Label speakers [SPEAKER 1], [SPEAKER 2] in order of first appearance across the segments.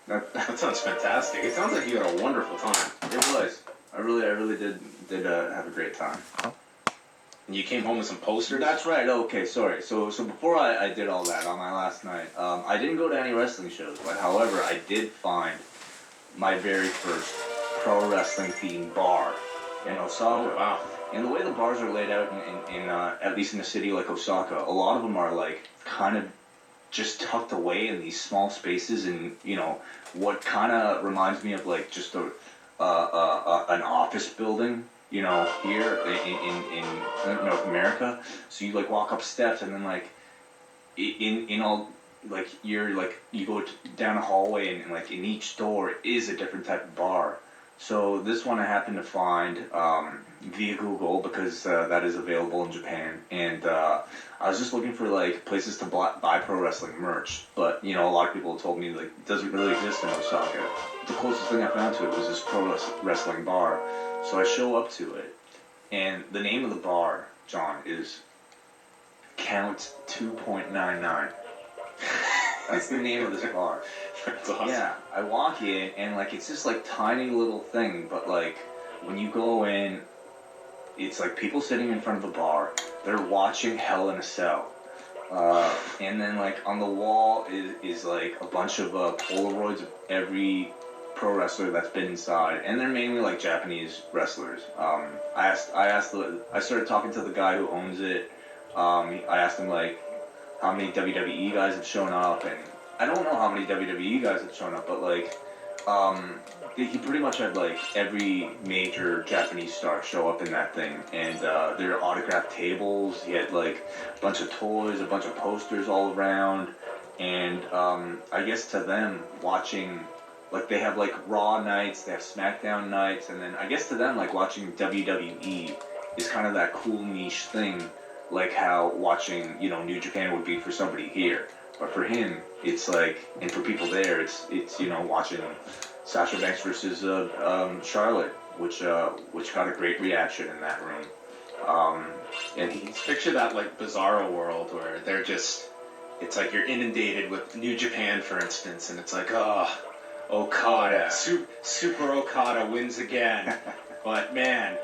[SPEAKER 1] That sounds fantastic. It sounds like you had a wonderful time.
[SPEAKER 2] It was. I really did have a great time.
[SPEAKER 1] And you came home with some posters?
[SPEAKER 2] That's right. Okay, sorry. So before I did all that on my last night, I didn't go to any wrestling shows, but however, I did find my very first pro wrestling themed bar in Osaka.
[SPEAKER 1] Oh, wow.
[SPEAKER 2] And the way the bars are laid out in at least in a city like Osaka, a lot of them are like kind of just tucked away in these small spaces, and what kind of reminds me of like just an office building, here in North America. So you like walk up steps, and then like in all like you go down a hallway, and like in each door is a different type of bar. So this one I happened to find via Google because that is available in Japan, and I was just looking for like places to buy pro wrestling merch, but a lot of people told me like it doesn't really exist in Osaka. The closest thing I found to it was this pro wrestling bar, so I show up to it, and the name of the bar, John, is Count 2.99. That's the name of this bar.
[SPEAKER 1] That's awesome.
[SPEAKER 2] Yeah, I walk in, and like it's this like tiny little thing, but like when you go in, it's like people sitting in front of the bar. They're watching Hell in a Cell, and then like on the wall is like a bunch of Polaroids of every pro wrestler that's been inside, and they're mainly like Japanese wrestlers. I started talking to the guy who owns it. I asked him like how many WWE guys have shown up, and I don't know how many WWE guys have shown up, but like he pretty much had like every major Japanese star show up in that thing, and there are autographed tables. He had like a bunch of toys, a bunch of posters all around, and I guess to them watching, like they have like Raw nights, they have SmackDown nights, and then I guess to them like watching WWE is kind of that cool niche thing, like how watching New Japan would be for somebody here. But for him, it's like, and for people there, it's watching Sasha Banks versus Charlotte, which got a great reaction in that room. And he's
[SPEAKER 1] Picture that like bizarro world where they're just, it's like you're inundated with New Japan, for instance, and it's like, Okada, Super Okada wins again. But man,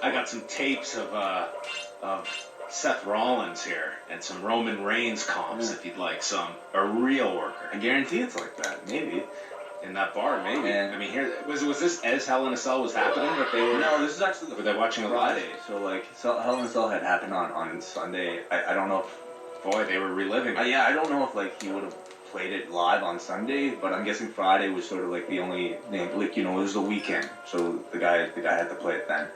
[SPEAKER 1] I got some tapes of Seth Rollins here and some Roman Reigns comps if you'd like some. A real worker.
[SPEAKER 2] I guarantee it's like that. Maybe.
[SPEAKER 1] In that bar, maybe.
[SPEAKER 2] And
[SPEAKER 1] I mean, here was this as Hell in a Cell was happening that they were?
[SPEAKER 2] No, this is actually
[SPEAKER 1] were they watching it live?
[SPEAKER 2] Friday. So like, Hell in a Cell had happened on Sunday. I don't know if
[SPEAKER 1] Boy, they were reliving it.
[SPEAKER 2] yeah, I don't know if like he would have played it live on Sunday, but I'm guessing Friday was sort of like the only like it was the weekend, so the guy had to play it then.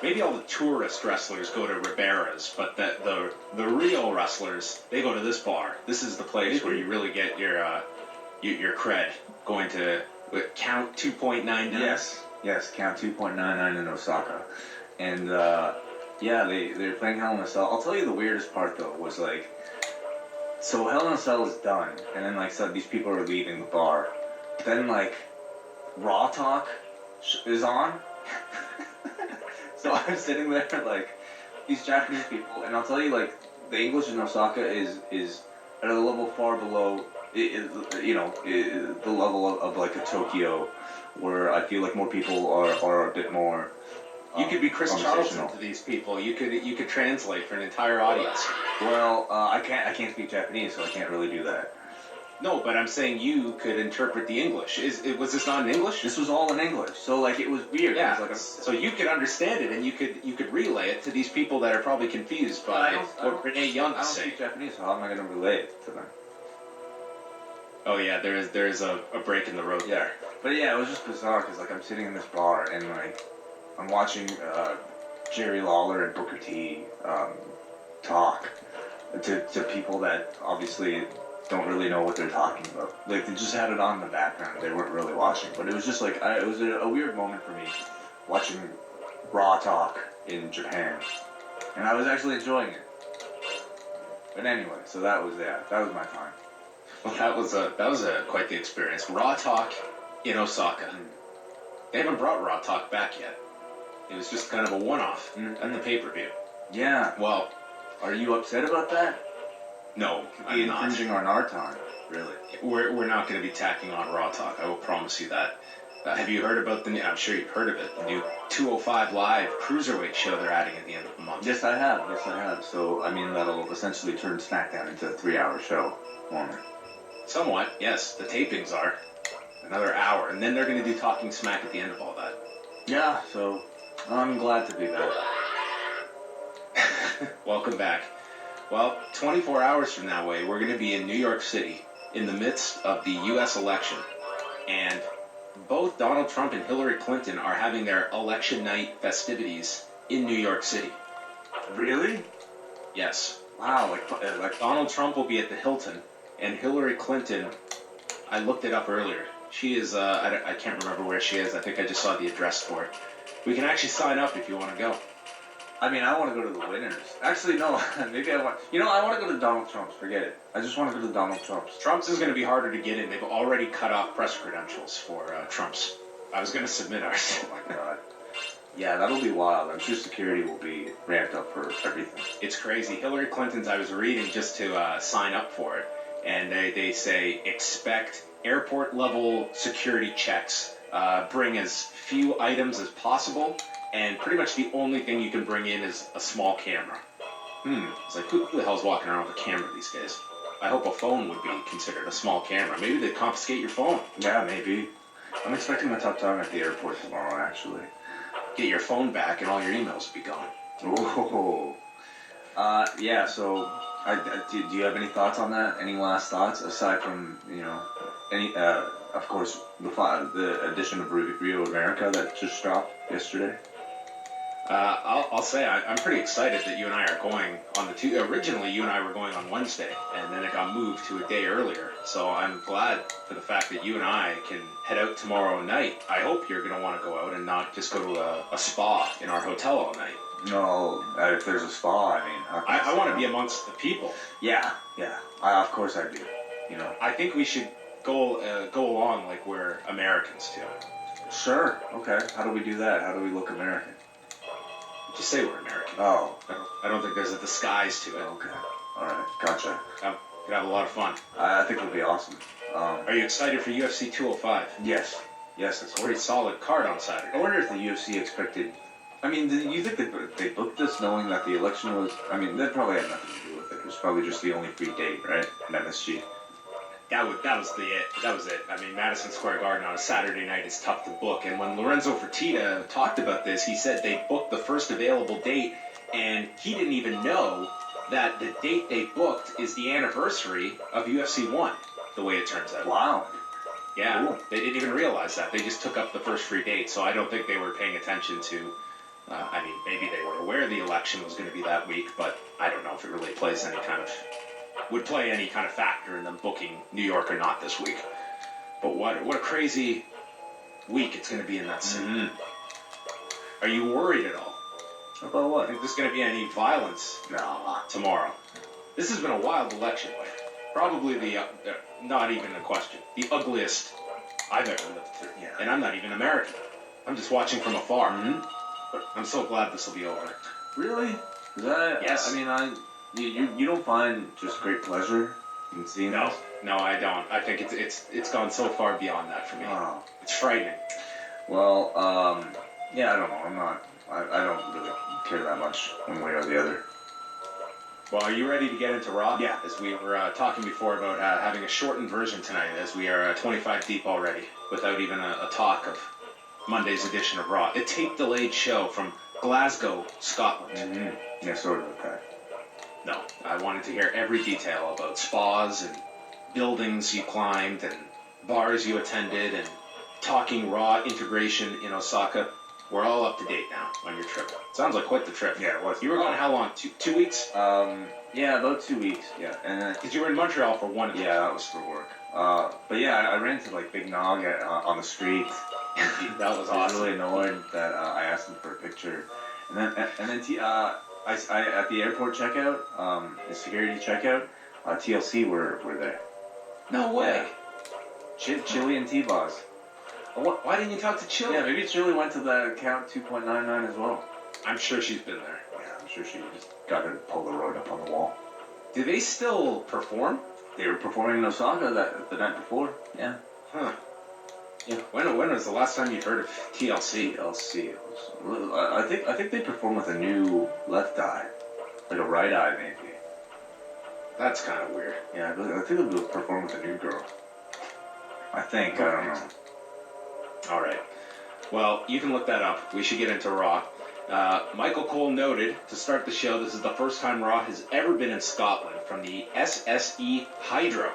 [SPEAKER 1] Maybe all the tourist wrestlers go to Ribera's, but the real wrestlers, they go to this bar. This is the place where you really get your cred. Going to Count 2.99.
[SPEAKER 2] Yes, Count 2.99 in Osaka, and yeah, they're playing Hell in a Cell. I'll tell you the weirdest part though was like, so Hell in a Cell is done, and then like so these people are leaving the bar, then like Raw Talk is on. So I'm sitting there like these Japanese people, and I'll tell you like the English in Osaka is at a level far below the level of like a Tokyo, where I feel like more people are a bit more.
[SPEAKER 1] You could be Chris Charlton to these people. You could translate for an entire audience.
[SPEAKER 2] Well, I can't speak Japanese, so I can't really do that.
[SPEAKER 1] No, but I'm saying you could interpret the English. Was this not in English?
[SPEAKER 2] This was all in English, so like it was weird.
[SPEAKER 1] Yeah.
[SPEAKER 2] It was like
[SPEAKER 1] so you could understand it, and you could relay it to these people that are probably confused by what Renee Young is saying.
[SPEAKER 2] I don't speak Japanese, so how am I going to relay it to them?
[SPEAKER 1] Oh yeah, there's a break in the road there.
[SPEAKER 2] But yeah, it was just bizarre because like I'm sitting in this bar and like I'm watching Jerry Lawler and Booker T talk to people that obviously don't really know what they're talking about. Like they just had it on in the background. They weren't really watching, but it was just like it was a weird moment for me watching Raw Talk in Japan, and I was actually enjoying it. But anyway, so that was my time.
[SPEAKER 1] Well, that was quite the experience. Raw Talk in Osaka. They haven't brought Raw Talk back yet. It was just kind of a one-off at the pay-per-view.
[SPEAKER 2] Yeah.
[SPEAKER 1] Well,
[SPEAKER 2] are you upset about that?
[SPEAKER 1] No,
[SPEAKER 2] Could
[SPEAKER 1] I'm
[SPEAKER 2] be
[SPEAKER 1] not.
[SPEAKER 2] infringing on our time, really.
[SPEAKER 1] We're not going to be tacking on Raw Talk. I will promise you that. Have you heard about the new, I'm sure you've heard of it, the new 205 Live Cruiserweight show they're adding at the end of the month?
[SPEAKER 2] Yes, I have. So, I mean, that'll essentially turn SmackDown into a 3-hour show, won't it?
[SPEAKER 1] Somewhat, yes. The tapings are. Another hour. And then they're going to do Talking Smack at the end of all that.
[SPEAKER 2] Yeah, so I'm glad to be back.
[SPEAKER 1] Welcome back. Well, 24 hours from that way, we're going to be in New York City in the midst of the U.S. election. And both Donald Trump and Hillary Clinton are having their election night festivities in New York City.
[SPEAKER 2] Really?
[SPEAKER 1] Yes.
[SPEAKER 2] Wow, like
[SPEAKER 1] Donald Trump will be at the Hilton, and Hillary Clinton, I looked it up earlier. She is, I can't remember where she is. I think I just saw the address for it. We can actually sign up if you want to go.
[SPEAKER 2] I mean, I want to go to the winners. Actually, no. Maybe I want. I want to go to Donald Trump's. Forget it. I just want to go to Donald Trump's.
[SPEAKER 1] Trump's is going to be harder to get in. They've already cut off press credentials for Trump's. I was going to submit ours.
[SPEAKER 2] Oh my god. Yeah, that'll be wild. I'm sure security will be ramped up for everything.
[SPEAKER 1] It's crazy. Hillary Clinton's, I was reading just to sign up for it, and they say expect airport level security checks. Bring as few items as possible. And pretty much the only thing you can bring in is a small camera. It's like, who the hell's walking around with a camera these days? I hope a phone would be considered a small camera. Maybe they'd confiscate your phone.
[SPEAKER 2] Yeah, maybe. I'm expecting a tough time at the airport tomorrow, actually.
[SPEAKER 1] Get your phone back and all your emails will be gone.
[SPEAKER 2] Oh. Yeah, so, do you have any thoughts on that? Any last thoughts? Aside from, of course, the edition of Rio America that just dropped yesterday?
[SPEAKER 1] I'll say I'm pretty excited that you and I are going on the two. Originally, you and I were going on Wednesday, and then it got moved to a day earlier. So I'm glad for the fact that you and I can head out tomorrow night. I hope you're going to want to go out and not just go to a spa in our hotel all night.
[SPEAKER 2] No, if there's a spa, I mean...
[SPEAKER 1] I want to be amongst the people.
[SPEAKER 2] Yeah. Of course I do,
[SPEAKER 1] I think we should go along like we're Americans, too.
[SPEAKER 2] Sure, okay. How do we do that? How do we look American?
[SPEAKER 1] Just say we're American.
[SPEAKER 2] Oh.
[SPEAKER 1] I don't think there's a disguise to it.
[SPEAKER 2] Okay. Alright, gotcha.
[SPEAKER 1] Could have a lot of fun.
[SPEAKER 2] I think it would be awesome.
[SPEAKER 1] Are you excited for UFC 205?
[SPEAKER 2] Yes, it's
[SPEAKER 1] a pretty solid card on Saturday.
[SPEAKER 2] I wonder if the UFC expected... I mean, do you think they booked this knowing that the election was... I mean, that probably had nothing to do with it. It was probably just the only free date, right? In MSG.
[SPEAKER 1] That was it. I mean, Madison Square Garden on a Saturday night is tough to book. And when Lorenzo Fertitta talked about this, he said they booked the first available date, and he didn't even know that the date they booked is the anniversary of UFC 1, the way it turns out.
[SPEAKER 2] Wow.
[SPEAKER 1] Yeah,
[SPEAKER 2] cool.
[SPEAKER 1] They didn't even realize that. They just took up the first free date, so I don't think they were paying attention to... I mean, maybe they were aware the election was going to be that week, but I don't know if it really would play any kind of factor in them booking New York or not this week. But what a crazy week it's going to be in that city.
[SPEAKER 2] Mm-hmm.
[SPEAKER 1] Are you worried at all?
[SPEAKER 2] About what?
[SPEAKER 1] Think there's going to be any violence tomorrow? This has been a wild election. Probably not even a question, the ugliest I've ever lived through.
[SPEAKER 2] Yeah.
[SPEAKER 1] And I'm not even American. I'm just watching from afar.
[SPEAKER 2] Mm-hmm.
[SPEAKER 1] But I'm so glad this will be over.
[SPEAKER 2] Really? Yes. I mean, you don't find just great pleasure in seeing this?
[SPEAKER 1] No, I don't. I think it's gone so far beyond that for me.
[SPEAKER 2] Oh.
[SPEAKER 1] It's frightening.
[SPEAKER 2] Well, yeah, I don't know. I don't really care that much one way or the other.
[SPEAKER 1] Well, are you ready to get into Raw?
[SPEAKER 2] Yeah.
[SPEAKER 1] As we were talking before about having a shortened version tonight, as we are 25 deep already, without even a talk of Monday's edition of Raw. A tape-delayed show from Glasgow, Scotland.
[SPEAKER 2] Mm-hmm. Yeah, sort of, okay.
[SPEAKER 1] No, I wanted to hear every detail about spas and buildings you climbed and bars you attended and talking Raw integration in Osaka. We're all up to date now on your trip. Sounds like quite the trip.
[SPEAKER 2] Yeah, it was.
[SPEAKER 1] You were gone how long? Two weeks?
[SPEAKER 2] Yeah, about 2 weeks. Yeah, and
[SPEAKER 1] because you were in Montreal for 1 week.
[SPEAKER 2] Yeah, that was for work. But yeah, I ran into like Big Nog on the street.
[SPEAKER 1] That was awesome.
[SPEAKER 2] I was really annoyed that I asked him for a picture, and then I at the airport checkout, the security checkout, TLC were there.
[SPEAKER 1] No way.
[SPEAKER 2] Yeah. Chili and T-Boz.
[SPEAKER 1] Why didn't you talk to Chili?
[SPEAKER 2] Yeah, maybe Chili went to the count 2.99 as well.
[SPEAKER 1] I'm sure she's been there.
[SPEAKER 2] Yeah, I'm sure she just got her Polaroid up on the wall.
[SPEAKER 1] Do they still perform?
[SPEAKER 2] They were performing in Osaka the night before. Yeah.
[SPEAKER 1] Huh. Yeah. When was the last time you heard of TLC?
[SPEAKER 2] TLC. I think they perform with a new left eye, like a right eye maybe.
[SPEAKER 1] That's kind of weird.
[SPEAKER 2] Yeah, I think they perform with a new girl. I think. I don't know.
[SPEAKER 1] All right. Well, you can look that up. We should get into Raw. Michael Cole noted to start the show, this is the first time Raw has ever been in Scotland from the SSE Hydro.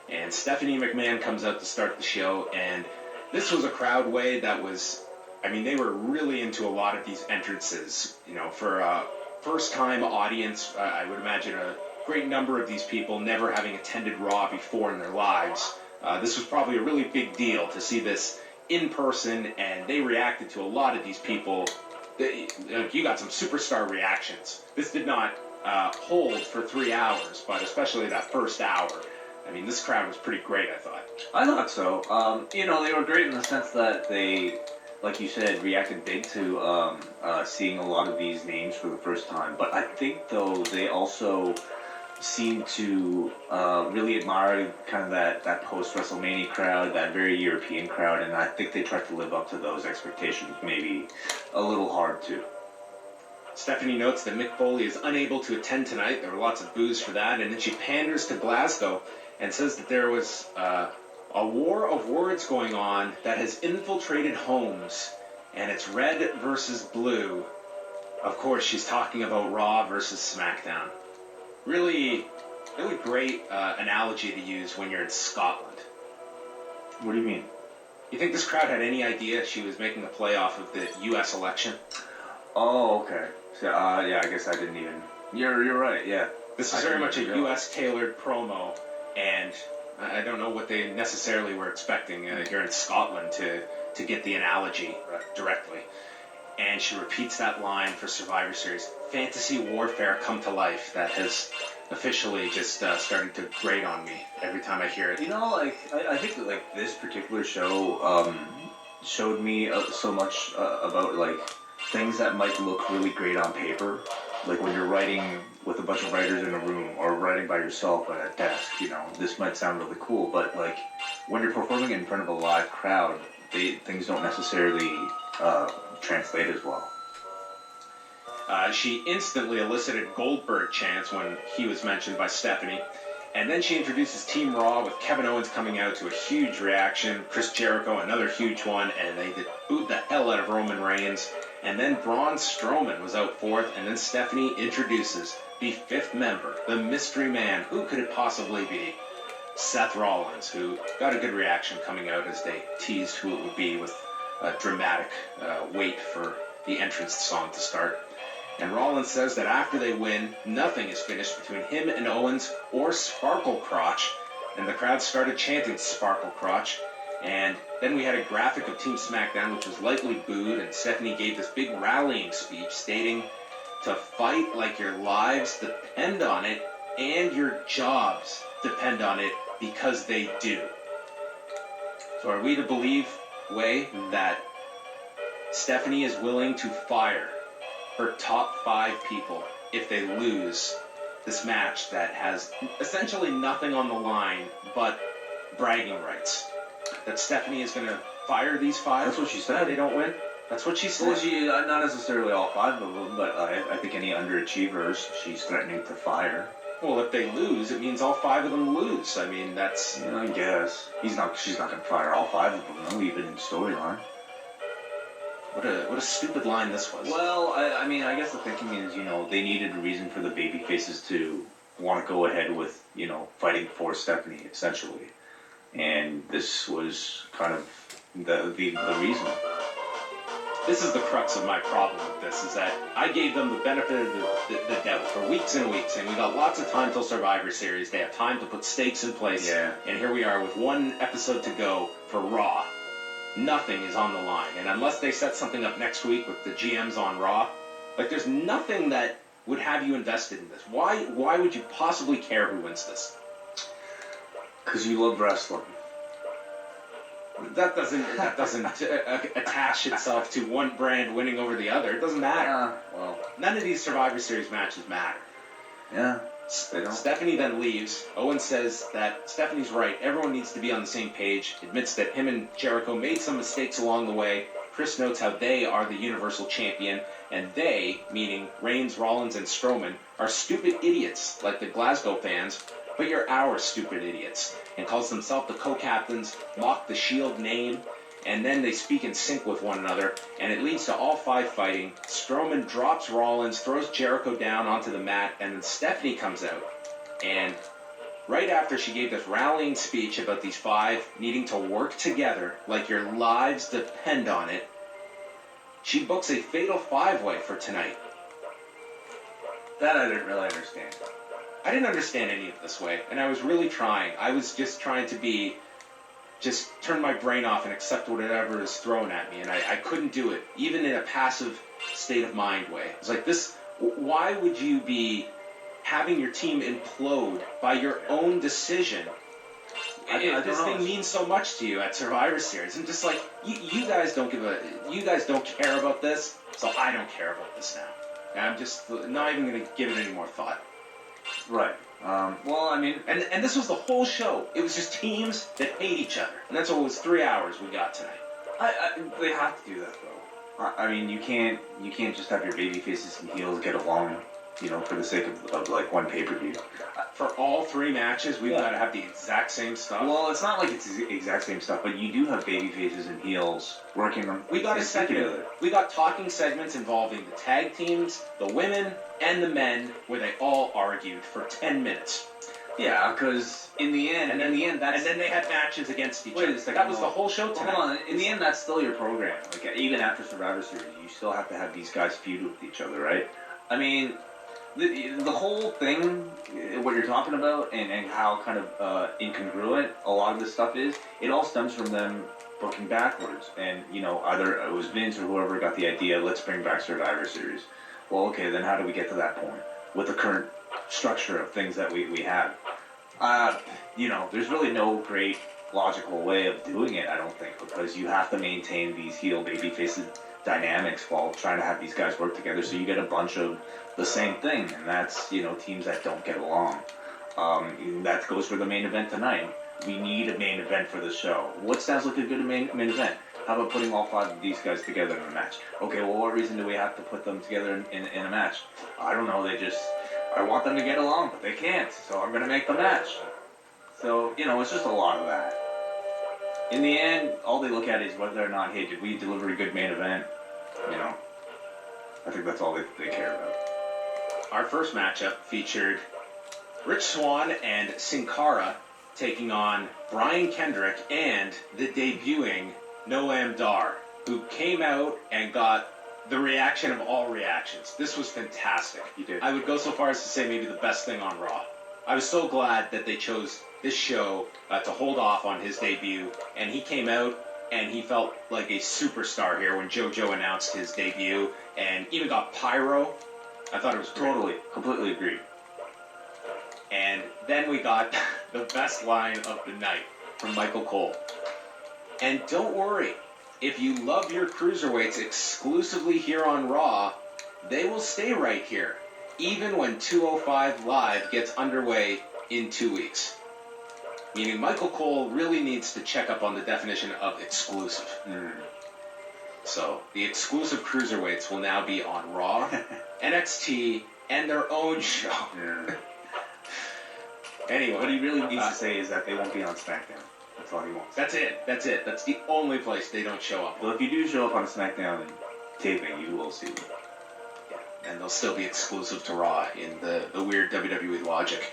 [SPEAKER 1] And Stephanie McMahon comes out to start the show, and this was a crowd way that was, I mean, they were really into a lot of these entrances. You know, for a first-time audience, I would imagine a great number of these people never having attended Raw before in their lives. This was probably a really big deal to see this in person, and they reacted to a lot of these people. You got some superstar reactions. This did not hold for 3 hours, but especially that first hour. I mean, this crowd was pretty great, I thought.
[SPEAKER 2] I thought so. You know, they were great in the sense that they, like you said, reacted big to seeing a lot of these names for the first time. But I think, though, they also seemed to really admire kind of that post-WrestleMania crowd, that very European crowd, and I think they tried to live up to those expectations, maybe a little hard too.
[SPEAKER 1] Stephanie notes that Mick Foley is unable to attend tonight. There were lots of boos for that, and then she panders to Glasgow and says that there was a war of words going on that has infiltrated homes, and it's red versus blue. Of course, she's talking about Raw versus SmackDown. Really, really great analogy to use when you're in Scotland.
[SPEAKER 2] What do you mean?
[SPEAKER 1] You think this crowd had any idea she was making a play off of the U.S. election?
[SPEAKER 2] Oh, okay. So, yeah, I guess I didn't even... You're right, yeah.
[SPEAKER 1] This is very much a U.S.-tailored promo, and I don't know what they necessarily were expecting here in Scotland to get the analogy directly. And she repeats that line for Survivor Series. Fantasy warfare come to life. That has officially just started to grate on me every time I hear it.
[SPEAKER 2] You know, like, I think that, like, this particular show showed me so much about, like, things that might look really great on paper. Like when you're writing with a bunch of writers in a room or writing by yourself at a desk, you know, this might sound really cool, but, like, when you're performing in front of a live crowd, things don't necessarily translate as well.
[SPEAKER 1] She instantly elicited Goldberg chants when he was mentioned by Stephanie. And then she introduces Team Raw with Kevin Owens coming out to a huge reaction, Chris Jericho, another huge one, and they booed the hell out of Roman Reigns. And then Braun Strowman was out fourth, and then Stephanie introduces the fifth member, the mystery man. Who could it possibly be? Seth Rollins, who got a good reaction coming out as they teased who it would be with a dramatic wait for the entrance song to start. And Rollins says that after they win, nothing is finished between him and Owens or Sparkle Crotch. And the crowd started chanting Sparkle Crotch. And then we had a graphic of Team SmackDown, which was lightly booed, and Stephanie gave this big rallying speech stating to fight like your lives depend on it and your jobs depend on it, because they do. So are we to believe, Way, that Stephanie is willing to fire her top 5 people if they lose this match that has essentially nothing on the line but bragging rights? That Stephanie is going to fire these 5?
[SPEAKER 2] That's what she said.
[SPEAKER 1] If they don't win? That's what she said.
[SPEAKER 2] Well, she, not necessarily all 5 of them, but I think any underachievers she's threatening to fire.
[SPEAKER 1] Well, if they lose, it means all 5 of them lose. I mean, that's...
[SPEAKER 2] Yeah, I guess. She's not going to fire all 5 of them, though, even in storyline.
[SPEAKER 1] What a stupid line this was.
[SPEAKER 2] Well, I mean, I guess the thinking is, you know, they needed a reason for the baby faces to want to go ahead with, you know, fighting for Stephanie, essentially. And this was kind of the reason.
[SPEAKER 1] This is the crux of my problem with this, is that I gave them the benefit of the doubt for weeks and weeks, and we got lots of time till Survivor Series. They have time to put stakes in place, and here we are with 1 episode to go for Raw. Nothing is on the line, and unless they set something up next week with the GMs on Raw, like, there's nothing that would have you invested in this. Why would you possibly care who wins this?
[SPEAKER 2] Because you love wrestling.
[SPEAKER 1] That doesn't attach itself to one brand winning over the other. It doesn't matter.
[SPEAKER 2] Well,
[SPEAKER 1] none of these Survivor Series matches matter.
[SPEAKER 2] Yeah. They don't.
[SPEAKER 1] Stephanie then leaves. Owen says that Stephanie's right. Everyone needs to be on the same page. Admits that him and Jericho made some mistakes along the way. Chris notes how they are the Universal Champion, and they, meaning Reigns, Rollins, and Strowman, are stupid idiots like the Glasgow fans, but you're our stupid idiots, and calls themselves the co-captains, mock the Shield name, and then they speak in sync with one another, and it leads to all five fighting. Strowman drops Rollins, throws Jericho down onto the mat, and then Stephanie comes out. And right after she gave this rallying speech about these five needing to work together like your lives depend on it, she books a fatal five-way for tonight.
[SPEAKER 2] That I didn't really understand.
[SPEAKER 1] I didn't understand any of this way, and I was really trying. I was just trying to just turn my brain off and accept whatever is thrown at me, and I couldn't do it, even in a passive state of mind way. It's like this, why would you be having your team implode by your own decision? This thing means so much to you at Survivor Series. I'm just like, you guys don't care about this, so I don't care about this now. And I'm just not even going to give it any more thought.
[SPEAKER 2] Right. Well, I mean,
[SPEAKER 1] and this was the whole show. It was just teams that hate each other, and that's what it was. 3 hours we got tonight.
[SPEAKER 2] they have to do that though. I mean, you can't just have your baby faces and heels get along, for the sake of like one pay-per-view.
[SPEAKER 1] For all three matches, we've got to have the exact same stuff.
[SPEAKER 2] Well, it's not like it's the exact same stuff, but you do have baby faces and heels working on.
[SPEAKER 1] We got a segment. We got talking segments involving the tag teams, the women, and the men, where they all argued for 10 minutes.
[SPEAKER 2] Yeah, because in the end,
[SPEAKER 1] and then they had matches against each other.
[SPEAKER 2] Wait a second,
[SPEAKER 1] that was the whole show tonight.
[SPEAKER 2] Hold on. In the end, that's still your program. Like even after Survivor Series, you still have to have these guys feud with each other, right? I mean, the whole thing, what you're talking about, and how kind of incongruent a lot of this stuff is, it all stems from them booking backwards. And, either it was Vince or whoever got the idea, let's bring back Survivor Series. Well, okay, then how do we get to that point with the current structure of things that we have? There's really no great logical way of doing it, I don't think, because you have to maintain these heel baby faces dynamics while trying to have these guys work together, so you get a bunch of the same thing, and that's teams that don't get along. That goes for the main event tonight. We need a main event for the show. What sounds like a good main event? How about putting all five of these guys together in a match? Okay, well, what reason do we have to put them together in a match? I don't know. I want them to get along, but they can't, so I'm gonna make the match. So it's just a lot of that. In the end, all they look at is whether or not, hey, did we deliver a good main event? I think that's all they care about.
[SPEAKER 1] Our first matchup featured Rich Swann and Sin Cara taking on Brian Kendrick and the debuting Noam Dar, who came out and got the reaction of all reactions. This was fantastic.
[SPEAKER 2] You did.
[SPEAKER 1] I would go so far as to say maybe the best thing on Raw. I was so glad that they chose this show to hold off on his debut, and he came out and he felt like a superstar here when JoJo announced his debut, and even got pyro. I thought it was great.
[SPEAKER 2] Totally, completely agree.
[SPEAKER 1] And then we got the best line of the night from Michael Cole. And don't worry, if you love your cruiserweights exclusively here on Raw, they will stay right here, even when 205 Live gets underway in 2 weeks. Meaning Michael Cole really needs to check up on the definition of exclusive. So, the exclusive cruiserweights will now be on Raw, NXT, and their own show. Anyway,
[SPEAKER 2] what he really needs to say is that they won't be on SmackDown. That's all he wants.
[SPEAKER 1] That's it. That's the only place they don't show up.
[SPEAKER 2] Well, if you do show up on SmackDown taping, you will see them.
[SPEAKER 1] Yeah, and they'll still be exclusive to Raw in the weird WWE logic.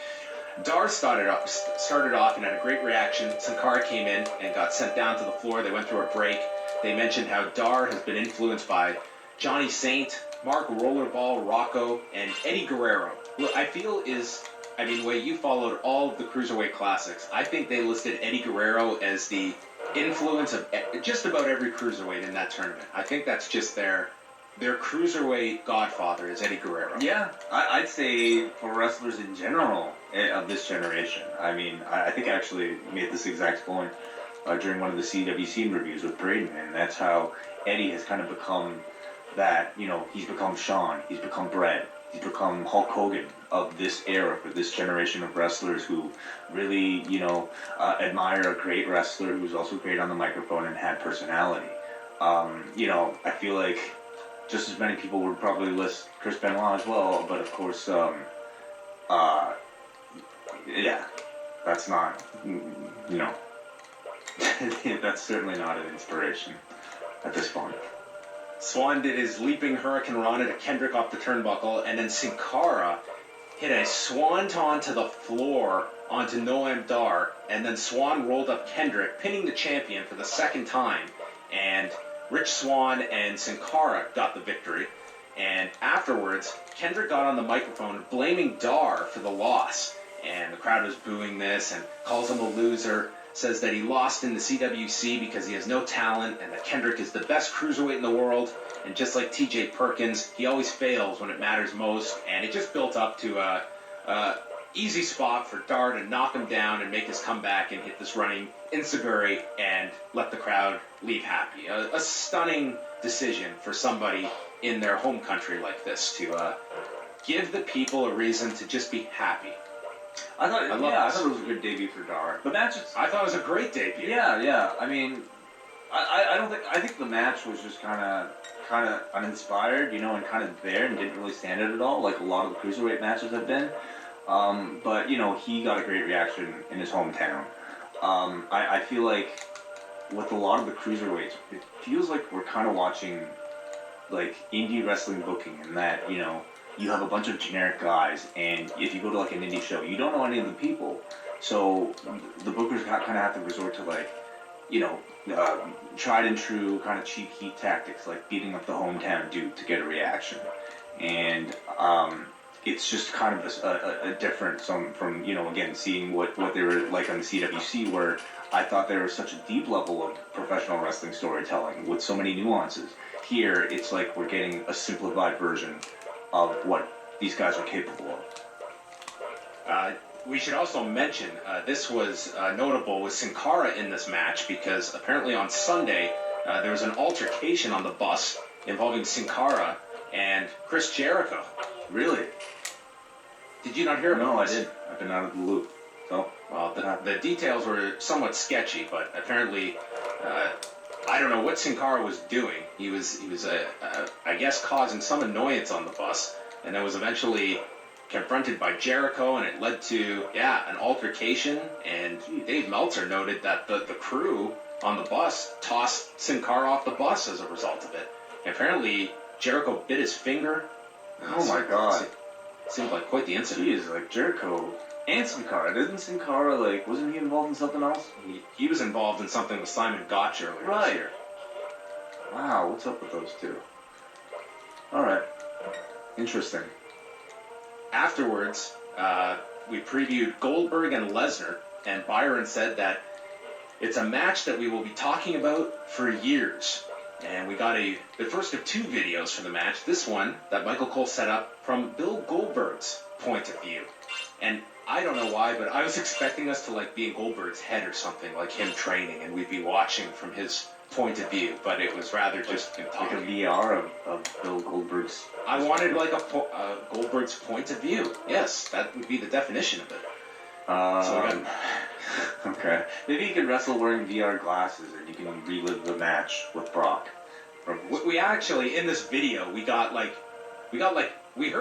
[SPEAKER 1] Dar started off and had a great reaction. Sin Cara came in and got sent down to the floor. They went through a break. They mentioned how Dar has been influenced by Johnny Saint, Mark Rollerball Rocco, and Eddie Guerrero, who I feel is, the way you followed all of the Cruiserweight Classics, I think they listed Eddie Guerrero as the influence of just about every Cruiserweight in that tournament. I think that's just their Cruiserweight godfather is Eddie Guerrero.
[SPEAKER 2] Yeah, I'd say for wrestlers in general of this generation. I think I actually made this exact point during one of the CWC reviews with Braden, and that's how Eddie has kind of become that, he's become Sean, he's become Brett, He's become Hulk Hogan of this era for this generation of wrestlers who really, admire a great wrestler who's also great on the microphone and had personality. I feel like just as many people would probably list Chris Benoit as well, but of course, yeah, that's not, that's certainly not an inspiration at this point.
[SPEAKER 1] Swan did his leaping Hurricane Rana to Kendrick off the turnbuckle, and then Sin Cara hit a swanton to the floor onto Noam Dar, and then Swan rolled up Kendrick, pinning the champion for the second time, and Rich Swann and Sin Cara got the victory. And afterwards, Kendrick got on the microphone blaming Dar for the loss, and the crowd was booing this and calls him a loser, says that he lost in the CWC because he has no talent, and that Kendrick is the best cruiserweight in the world, and just like TJ Perkins, he always fails when it matters most, and it just built up to a easy spot for Dar to knock him down and make his comeback and hit this running enziguri and let the crowd leave happy. A stunning decision for somebody in their home country like this to give the people a reason to just be happy.
[SPEAKER 2] I thought it was a good debut for Dar. The match,
[SPEAKER 1] I thought it was a great debut.
[SPEAKER 2] Yeah. I mean, I think the match was just kind of uninspired, and kind of there and didn't really stand out at all, like a lot of the cruiserweight matches have been. But he got a great reaction in his hometown. I feel like with a lot of the cruiserweights, it feels like we're kind of watching like indie wrestling booking, in that you have a bunch of generic guys, and if you go to like an indie show, you don't know any of the people, so the bookers kind of have to resort to like tried and true kind of cheap heat tactics, like beating up the hometown dude to get a reaction, and it's just kind of a difference from again seeing what they were like on the CWC, where I thought there was such a deep level of professional wrestling storytelling with so many nuances. Here, it's like we're getting a simplified version of what these guys are capable of.
[SPEAKER 1] We should also mention this was notable with Sin Cara in this match, because apparently on Sunday there was an altercation on the bus involving Sin Cara and Chris Jericho.
[SPEAKER 2] Really?
[SPEAKER 1] Did you not hear about
[SPEAKER 2] No,
[SPEAKER 1] this?
[SPEAKER 2] I did. I've been out of the loop. So,
[SPEAKER 1] well, the details were somewhat sketchy, but apparently, I don't know what Sin Cara was doing. He was I guess, causing some annoyance on the bus, and then was eventually confronted by Jericho, and it led to, an altercation. And Dave Meltzer noted that the crew on the bus tossed Sin Cara off the bus as a result of it. And apparently, Jericho bit his finger.
[SPEAKER 2] Oh my God.
[SPEAKER 1] Seemed like quite the incident.
[SPEAKER 2] Jeez, like Jericho and Sin Cara. Didn't Sin Cara, wasn't he involved in something else?
[SPEAKER 1] He was involved in something with Simon Gotch earlier this year.
[SPEAKER 2] Wow, what's up with those two? Alright. Interesting.
[SPEAKER 1] Afterwards, we previewed Goldberg and Lesnar, and Byron said that it's a match that we will be talking about for years. And we got the first of two videos for the match. This one that Michael Cole set up from Bill Goldberg's point of view. And I don't know why, but I was expecting us to be in Goldberg's head or something, like him training, and we'd be watching from his point of view. But it was rather just him talking.
[SPEAKER 2] Like a VR of Bill Goldberg's.
[SPEAKER 1] I wanted Goldberg's point of view. Yes, that would be the definition of it.
[SPEAKER 2] Okay. Maybe you could wrestle wearing VR glasses and you can relive the match with Brock.
[SPEAKER 1] We actually, in this video, we heard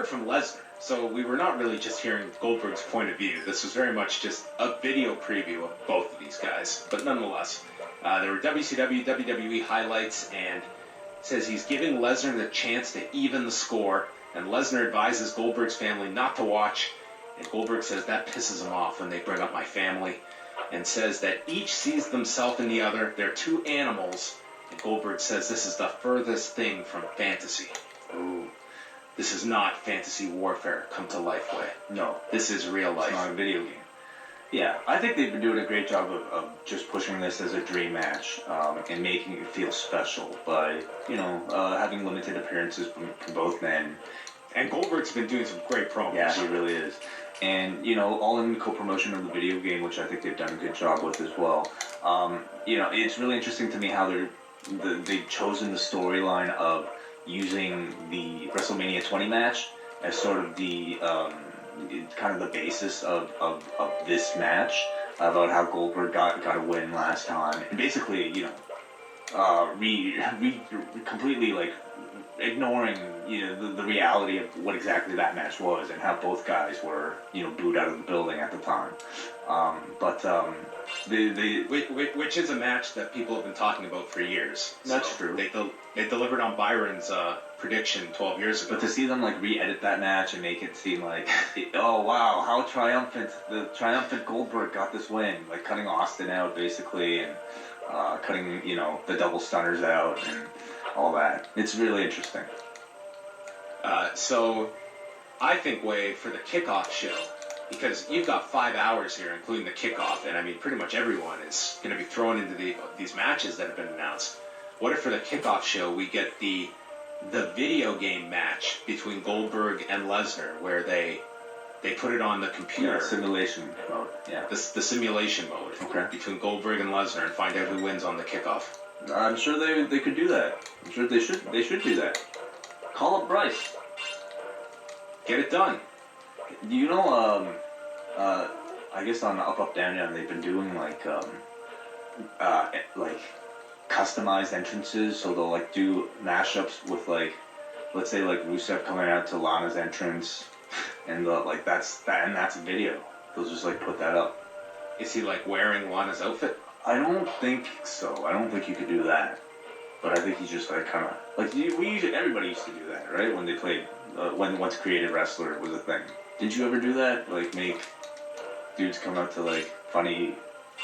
[SPEAKER 1] from Lesnar. So we were not really just hearing Goldberg's point of view. This was very much just a video preview of both of these guys. But nonetheless, there were WCW, WWE highlights, and says he's giving Lesnar the chance to even the score. And Lesnar advises Goldberg's family not to watch. And Goldberg says that pisses him off when they bring up my family. And says that each sees themselves in the other. They're two animals. And Goldberg says this is the furthest thing from fantasy.
[SPEAKER 2] Ooh.
[SPEAKER 1] This is not fantasy warfare come to life way.
[SPEAKER 2] No.
[SPEAKER 1] This is real life.
[SPEAKER 2] It's not a video game. Yeah, I think they've been doing a great job of just pushing this as a dream match and making it feel special by, having limited appearances from both men.
[SPEAKER 1] And Goldberg's been doing some great promos.
[SPEAKER 2] Yeah, he really is. And, all in co-promotion of the video game, which I think they've done a good job with as well. It's really interesting to me how they've chosen the storyline of using the WrestleMania 20 match as sort of the kind of the basis of this match, about how Goldberg got a win last time, and basically, completely like ignoring the reality of what exactly that match was and how both guys were booed out of the building at the time.
[SPEAKER 1] Which is a match that people have been talking about for years.
[SPEAKER 2] That's true.
[SPEAKER 1] They delivered on Byron's prediction 12 years ago.
[SPEAKER 2] But to see them like re-edit that match and make it seem like, oh wow, how the triumphant Goldberg got this win, like cutting Austin out basically, and cutting the double stunners out and all that. It's really interesting.
[SPEAKER 1] So I think, Wade, for the kickoff show, because you've got 5 hours here, including the kickoff, and I mean pretty much everyone is going to be thrown into these matches that have been announced. What if for the kickoff show we get the video game match between Goldberg and Lesnar, where they put it on the computer?
[SPEAKER 2] Yeah, simulation mode. Yeah.
[SPEAKER 1] The simulation mode.
[SPEAKER 2] Okay.
[SPEAKER 1] Between Goldberg and Lesnar, and find out who wins on the kickoff.
[SPEAKER 2] I'm sure they could do that. I'm sure they should do that. Call up Bryce.
[SPEAKER 1] Get it done.
[SPEAKER 2] You know, I guess on Up Down Down they've been doing like customized entrances, so they'll like do mashups with like, let's say like Rusev coming out to Lana's entrance, and that's a video. They'll just like put that up.
[SPEAKER 1] Is he like wearing Lana's outfit?
[SPEAKER 2] I don't think so. I don't think you could do that. But I think he's just like kind of like everybody used to do that, right? When they played once Creative Wrestler was a thing. Did you ever do that? Like make dudes come out to like funny,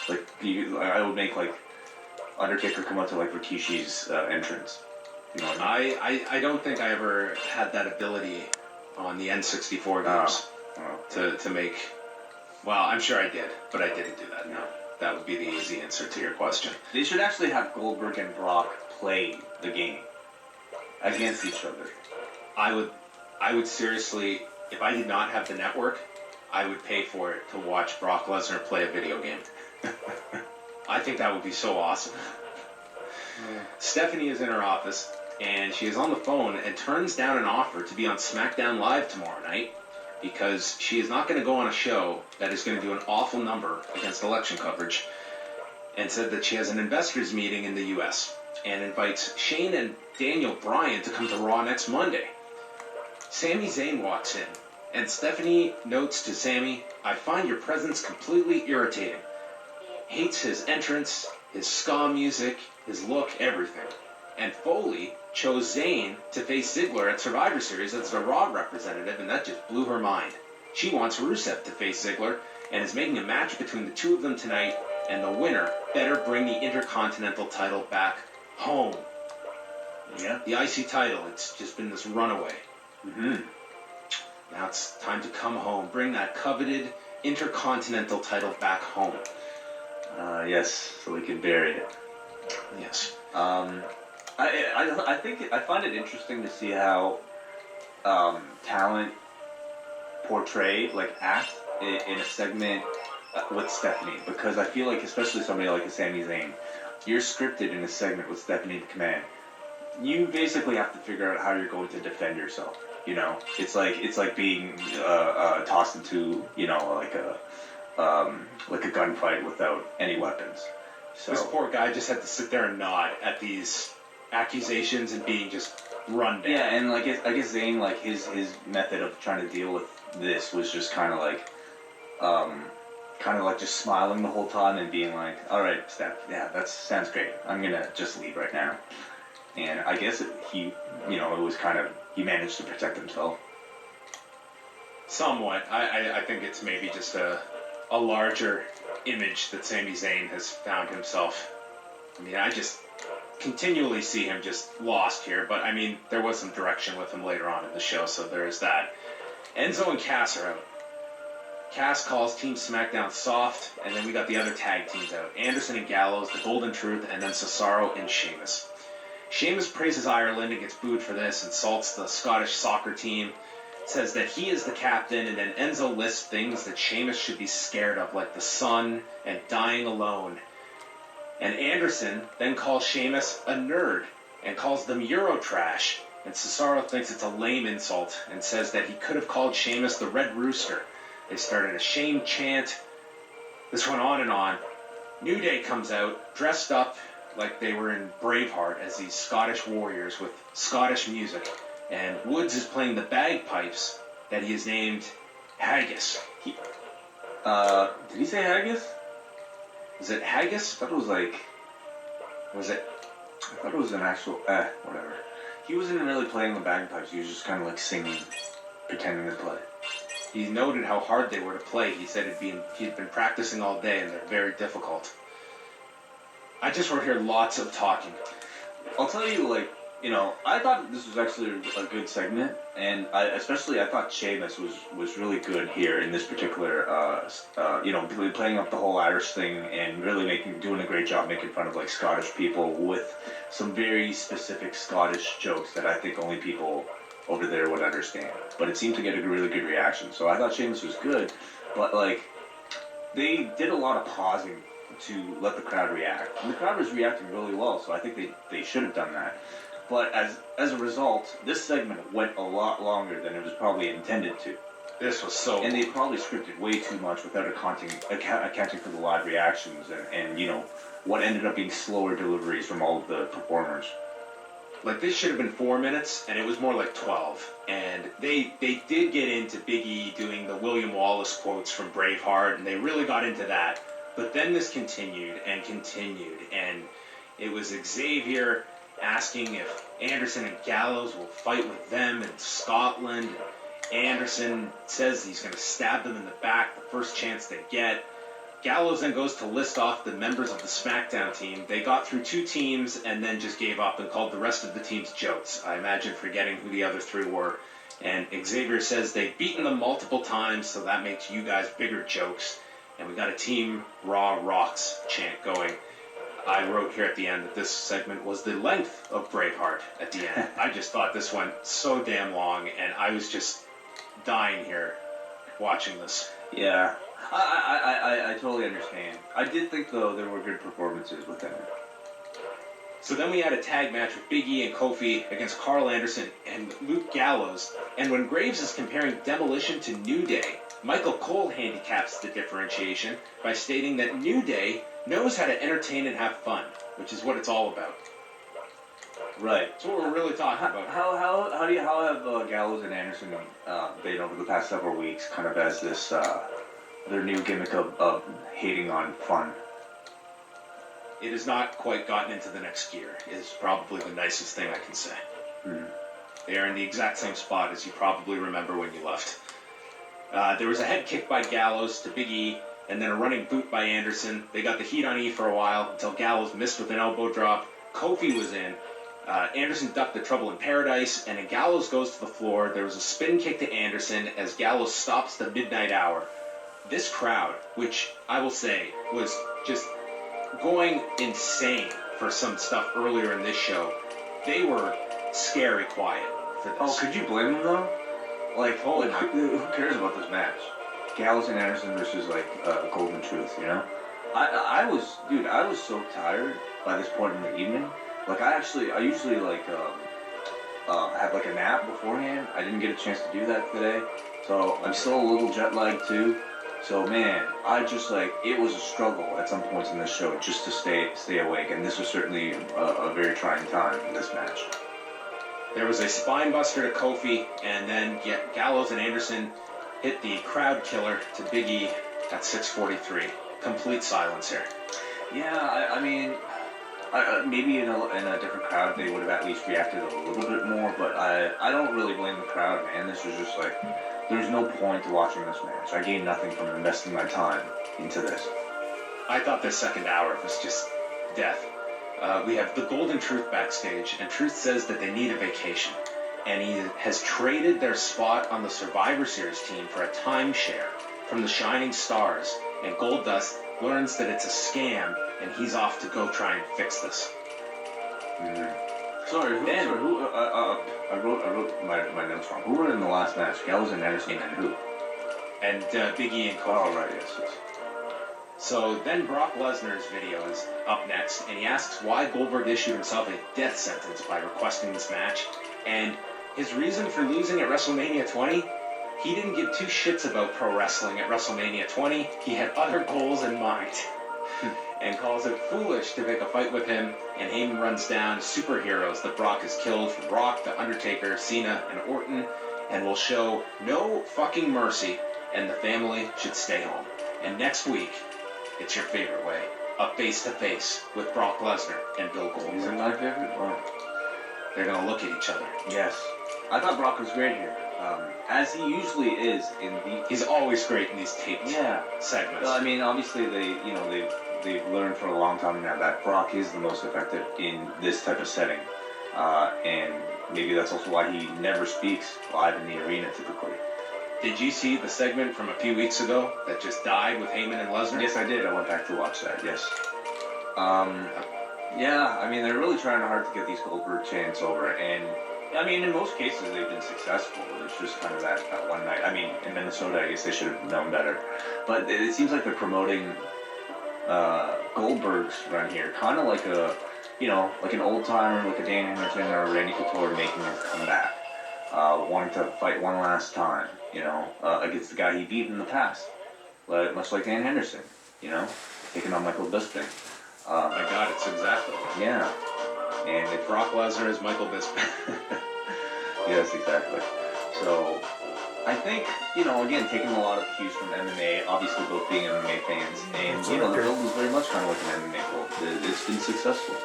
[SPEAKER 2] like I would make like Undertaker come out to like Rikishi's entrance. You know what I mean?
[SPEAKER 1] I don't think I ever had that ability on the N64 games to make. Well, I'm sure I did, but I didn't do that. No, that would be the easy answer to your question.
[SPEAKER 2] They should actually have Goldberg and Brock play the game against each other.
[SPEAKER 1] I would seriously, if I did not have the network, I would pay for it to watch Brock Lesnar play a video game. I think that would be so awesome. Stephanie is in her office, and she is on the phone and turns down an offer to be on SmackDown Live tomorrow night because she is not going to go on a show that is going to do an awful number against election coverage, and said that she has an investors meeting in the U.S. and invites Shane and Daniel Bryan to come to Raw next Monday. Sami Zayn walks in, and Stephanie notes to Sami, "I find your presence completely irritating." Hates his entrance, his ska music, his look, everything. And Foley chose Zayn to face Ziggler at Survivor Series as a Raw representative, and that just blew her mind. She wants Rusev to face Ziggler, and is making a match between the two of them tonight, and the winner better bring the Intercontinental title back home.
[SPEAKER 2] Yeah.
[SPEAKER 1] The IC title, it's just been this runaway.
[SPEAKER 2] Mm-hmm.
[SPEAKER 1] Now it's time to come home. Bring that coveted Intercontinental title back home.
[SPEAKER 2] Yes, so we can bury it.
[SPEAKER 1] Yes.
[SPEAKER 2] I think I find it interesting to see how talent portray, like act in a segment with Stephanie, because I feel like, especially somebody like a Sami Zayn, you're scripted in a segment with Stephanie McMahon. You basically have to figure out how you're going to defend yourself. You know, it's like being tossed into like a gunfight without any weapons. So
[SPEAKER 1] this poor guy just had to sit there and nod at these accusations and being just run down.
[SPEAKER 2] Yeah, and like I guess Zayn, like his method of trying to deal with this was just kind of like just smiling the whole time and being like, "All right, Steph, yeah, that sounds great. I'm gonna just leave right now." And I guess he managed to protect himself.
[SPEAKER 1] Somewhat. I think it's maybe just a larger image that Sami Zayn has found himself. I mean, I just continually see him just lost here, but I mean, there was some direction with him later on in the show, so there is that. Enzo and Cass are out. Cass calls Team SmackDown soft, and then we got the other tag teams out. Anderson and Gallows, the Golden Truth, and then Cesaro and Sheamus. Sheamus praises Ireland and gets booed for this, insults the Scottish soccer team, says that he is the captain, and then Enzo lists things that Sheamus should be scared of, like the sun and dying alone. And Anderson then calls Sheamus a nerd and calls them Eurotrash and Cesaro thinks it's a lame insult and says that he could have called Sheamus the Red Rooster. They started a shame chant. This went on and on. New Day comes out, dressed up like they were in Braveheart as these Scottish warriors with Scottish music, and Woods is playing the bagpipes that he has named Haggis.
[SPEAKER 2] Did he say haggis?
[SPEAKER 1] Is it Haggis?
[SPEAKER 2] I thought it was like...
[SPEAKER 1] Was it?
[SPEAKER 2] I thought it was an actual... whatever. He wasn't really playing the bagpipes. He was just kind of like singing, pretending to play.
[SPEAKER 1] He noted how hard they were to play. He said he'd been practicing all day and they're very difficult. I just wrote here lots of talking.
[SPEAKER 2] I'll tell you, like, you know, I thought this was actually a good segment, and I thought Sheamus was really good here in this particular, you know, playing up the whole Irish thing and really doing a great job making fun of, like, Scottish people with some very specific Scottish jokes that I think only people over there would understand. But it seemed to get a really good reaction, so I thought Sheamus was good, but, like, they did a lot of pausing to let the crowd react, and the crowd was reacting really well, so I think they should have done that. But as a result, this segment went a lot longer than it was probably intended to.
[SPEAKER 1] This was so...
[SPEAKER 2] And they probably scripted way too much without accounting for the live reactions and, you know, what ended up being slower deliveries from all of the performers.
[SPEAKER 1] Like, this should have been 4 minutes, and it was more like 12. And they did get into Big E doing the William Wallace quotes from Braveheart, and they really got into that. But then this continued, and it was Xavier asking if Anderson and Gallows will fight with them in Scotland. Anderson says he's going to stab them in the back the first chance they get. Gallows then goes to list off the members of the SmackDown team. They got through 2 teams and then just gave up and called the rest of the teams jokes. I imagine forgetting who the other 3 were. And Xavier says they've beaten them multiple times, so that makes you guys bigger jokes. And we got a Team Raw Rocks chant going. I wrote here at the end that this segment was the length of Braveheart at the end. I just thought this went so damn long, and I was just dying here watching this.
[SPEAKER 2] Yeah, I totally understand. I did think, though, there were good performances within it.
[SPEAKER 1] So then we had a tag match with Big E and Kofi against Carl Anderson and Luke Gallows. And when Graves is comparing Demolition to New Day, Michael Cole handicaps the differentiation by stating that New Day knows how to entertain and have fun, which is what it's all about.
[SPEAKER 2] Right.
[SPEAKER 1] That's what we're really talking about.
[SPEAKER 2] How have Gallows and Anderson been over the past several weeks, kind of as this their new gimmick of hating on fun?
[SPEAKER 1] It has not quite gotten into the next gear, is probably the nicest thing I can say. They are in the exact same spot as you probably remember when you left. There was a head kick by Gallows to Big E, and then a running boot by Anderson. They got the heat on E for a while until Gallows missed with an elbow drop. Kofi was in. Anderson ducked the Trouble in Paradise, and then Gallows goes to the floor. There was a spin kick to Anderson as Gallows stops the midnight hour. This crowd, which I will say was just going insane for some stuff earlier in this show, they were scary quiet for this.
[SPEAKER 2] Oh, could you blame them, though? Like, who cares about this match? Gallows and Anderson versus, like, Golden Truth, you know? I was so tired by this point in the evening. Like, I usually, like, have, like, a nap beforehand. I didn't get a chance to do that today. So, I'm still a little jet-lagged, too. So, man, it was a struggle at some points in this show just to stay awake. And this was certainly a very trying time in this match.
[SPEAKER 1] There was a spine buster to Kofi, and then Gallows and Anderson hit the crowd killer to Big E at 6:43. Complete silence here.
[SPEAKER 2] Yeah, I mean, maybe in a different crowd they would have at least reacted a little bit more, but I don't really blame the crowd, man. This was just like, there's no point to watching this match. I gained nothing from investing my time into this.
[SPEAKER 1] I thought this second hour was just death. We have the Golden Truth backstage, and Truth says that they need a vacation. And he has traded their spot on the Survivor Series team for a timeshare from the Shining Stars. And Goldust learns that it's a scam, and he's off to go try and fix this.
[SPEAKER 2] Sorry, I wrote my notes wrong. Who were in the last match? Gallows and Anderson and who?
[SPEAKER 1] And Big E and Kofi.
[SPEAKER 2] Oh, right, yes.
[SPEAKER 1] So then Brock Lesnar's video is up next, and he asks why Goldberg issued himself a death sentence by requesting this match. And his reason for losing at WrestleMania 20, he didn't give two shits about pro wrestling at WrestleMania 20. He had other goals in mind. And calls it foolish to pick a fight with him, and Heyman runs down superheroes that Brock has killed, from Rock to Undertaker, Cena, and Orton, and will show no fucking mercy, and the family should stay home. And next week, it's your favorite way, a face-to-face with Brock Lesnar and Bill Goldberg.
[SPEAKER 2] These are my favorite? Well,
[SPEAKER 1] they're going to look at each other.
[SPEAKER 2] Yes. I thought Brock was great here, as he usually is in the...
[SPEAKER 1] He's always great in these taped segments.
[SPEAKER 2] Well, I mean, obviously, they've learned for a long time now that Brock is the most effective in this type of setting. And maybe that's also why he never speaks live in the arena, typically.
[SPEAKER 1] Did you see the segment from a few weeks ago that just died with Heyman and Lesnar?
[SPEAKER 2] Yes, I did. I went back to watch that, yes. Yeah, I mean, they're really trying hard to get these Goldberg chants over, and, I mean, in most cases, they've been successful. It's just kind of that one night. I mean, in Minnesota, I guess they should have known better. But it seems like they're promoting Goldberg's run here, kind of like a, like an old-timer, like a Dan Henderson or a Randy Couture making his comeback. Wanting to fight one last time, against the guy he beat in the past. Much like Dan Henderson, taking on Michael Bisping.
[SPEAKER 1] My God, it's exactly that.
[SPEAKER 2] Yeah.
[SPEAKER 1] And if Brock Lesnar is Michael Bisping.
[SPEAKER 2] Yes, exactly. So, I think, again, taking a lot of cues from MMA, obviously both being MMA fans, and, the build is very much kind of like an MMA build. It's been successful.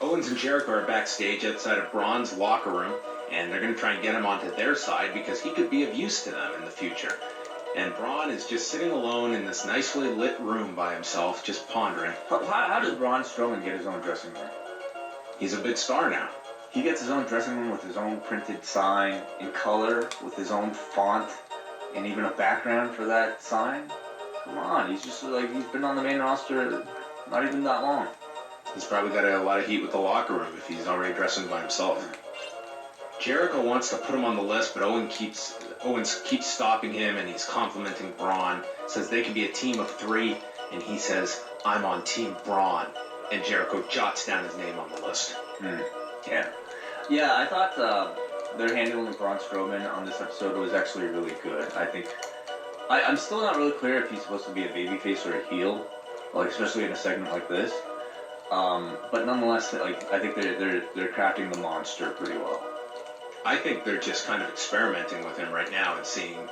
[SPEAKER 1] Owens and Jericho are backstage outside of Braun's locker room, and they're going to try and get him onto their side because he could be of use to them in the future. And Braun is just sitting alone in this nicely lit room by himself, just pondering.
[SPEAKER 2] How does Braun Strowman get his own dressing room?
[SPEAKER 1] He's a big star now.
[SPEAKER 2] He gets his own dressing room with his own printed sign in color, with his own font, and even a background for that sign. Come on, he's just he's been on the main roster not even that long.
[SPEAKER 1] He's probably got a lot of heat with the locker room if he's already dressing by himself. Jericho wants to put him on the list, but Owens keeps stopping him, and he's complimenting Braun. Says they can be a team of 3, and he says, "I'm on Team Braun." And Jericho jots down his name on the list. Yeah, I thought their handling of Braun Strowman on this episode was actually really good. I think I'm still not really clear if he's supposed to be a babyface or a heel, especially in a segment like this. But nonetheless, I think they're crafting the monster pretty well. I think they're just kind of experimenting with him right now and seeing,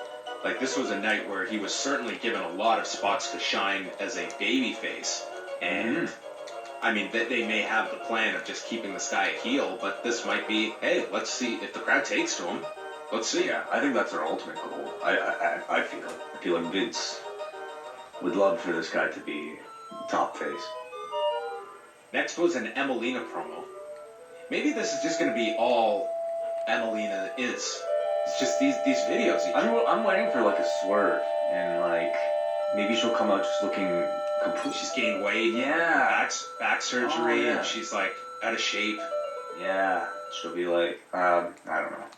[SPEAKER 1] this was a night where he was certainly given a lot of spots to shine as a babyface, and I mean, they may have the plan of just keeping this guy a heel, but this might be, hey, let's see if the crowd takes to him. Let's see. Yeah, I think that's their ultimate goal. I feel like Vince would love for this guy to be top face. Next was an Emelina promo. Maybe this is just going to be all Emelina is. It's just these videos. I'm waiting for a swerve, and maybe she'll come out just looking complete. She's gained weight. Yeah. Back surgery, and she's out of shape. Yeah. She'll be I don't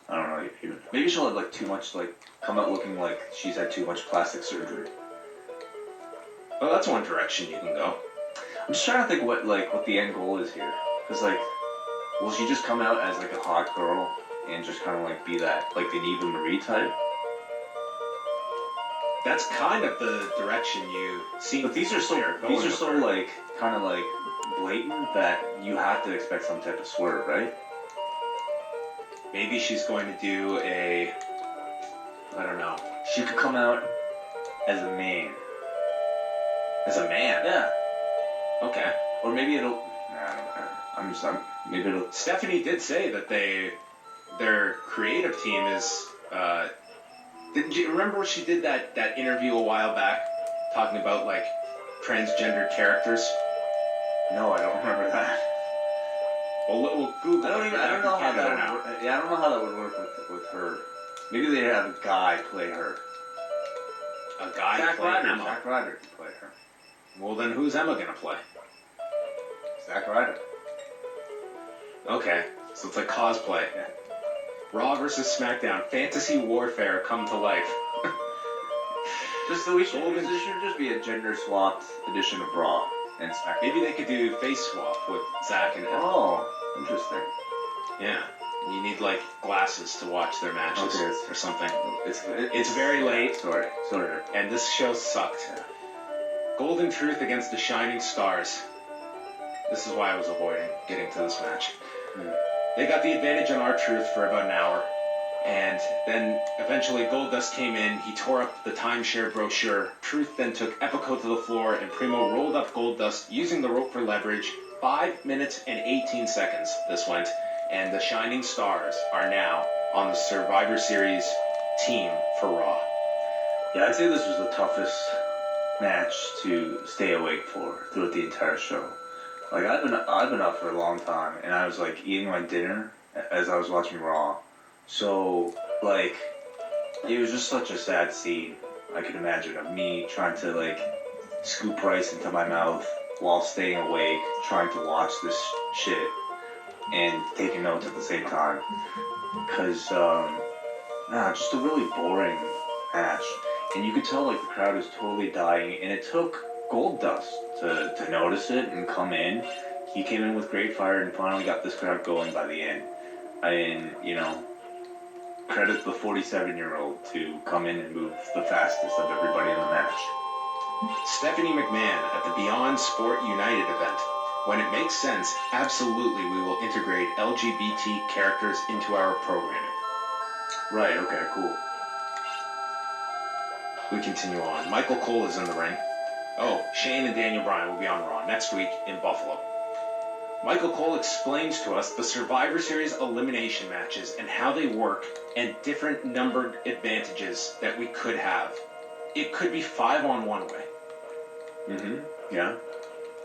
[SPEAKER 1] know. Maybe she'll have too much come out looking like she's had too much plastic surgery. Well, that's one direction you can go. I'm just trying to think what the end goal is here. Because will she just come out as a hot girl and just kind of be that the Eva Marie type? That's kind of the direction you see. But these are so kind of blatant that you have to expect some type of swerve, right? Maybe she's going to do I don't know. She could come out as a man. As a man? Yeah. Okay. Or maybe it'll... I don't know. Maybe it'll... Stephanie did say that their creative team is... Didn't you remember she did that interview a while back talking about transgender characters? No, I don't remember that. Well, we'll Google. I don't know how that would work. Yeah, I don't know how that would work with her. Maybe they'd have a guy play her. A guy play Emma. Zack Ryder can play her. Well, then who's Emma gonna play? Zack Ryder. Okay, so it's cosplay. Yeah. Raw versus SmackDown, fantasy warfare come to life.
[SPEAKER 2] Just so we should. This should just be a gender swapped edition of Raw and SmackDown.
[SPEAKER 1] Maybe they could do face swap with Zach and him.
[SPEAKER 2] Oh, interesting.
[SPEAKER 1] Yeah. You need like glasses to watch their matches or something. It's very late.
[SPEAKER 2] Sorry.
[SPEAKER 1] And this show sucked.
[SPEAKER 2] Yeah.
[SPEAKER 1] Golden Truth against the Shining Stars. This is why I was avoiding getting to this match. They got the advantage on R-Truth for about an hour. And then eventually Goldust came in. He tore up the timeshare brochure. Truth then took Epico to the floor, and Primo rolled up Goldust using the rope for leverage. 5 minutes and 18 seconds this went. And the Shining Stars are now on the Survivor Series team for Raw.
[SPEAKER 2] Yeah, I'd say this was the toughest match to stay awake for throughout the entire show. Like, I've been up for a long time, and I was like eating my dinner as I was watching Raw. So, like, it was just such a sad scene, I could imagine, of me trying to, like, scoop rice into my mouth while staying awake, trying to watch this shit and taking notes at the same time. Because, just a really boring match. And you could tell, like, the crowd is totally dying, and it took Goldust to notice it and come in. He came in with great fire and finally got this crowd going by the end. And, credit the 47-year-old to come in and move the fastest of everybody in the match.
[SPEAKER 1] Stephanie McMahon at the Beyond Sport United event. When it makes sense, absolutely we will integrate LGBT characters into our programming.
[SPEAKER 2] Right, okay, cool.
[SPEAKER 1] We continue on. Michael Cole is in the ring. Oh, Shane and Daniel Bryan will be on Raw next week in Buffalo. Michael Cole explains to us the Survivor Series elimination matches and how they work and different numbered advantages that we could have. It could be 5 on one way.
[SPEAKER 2] Yeah.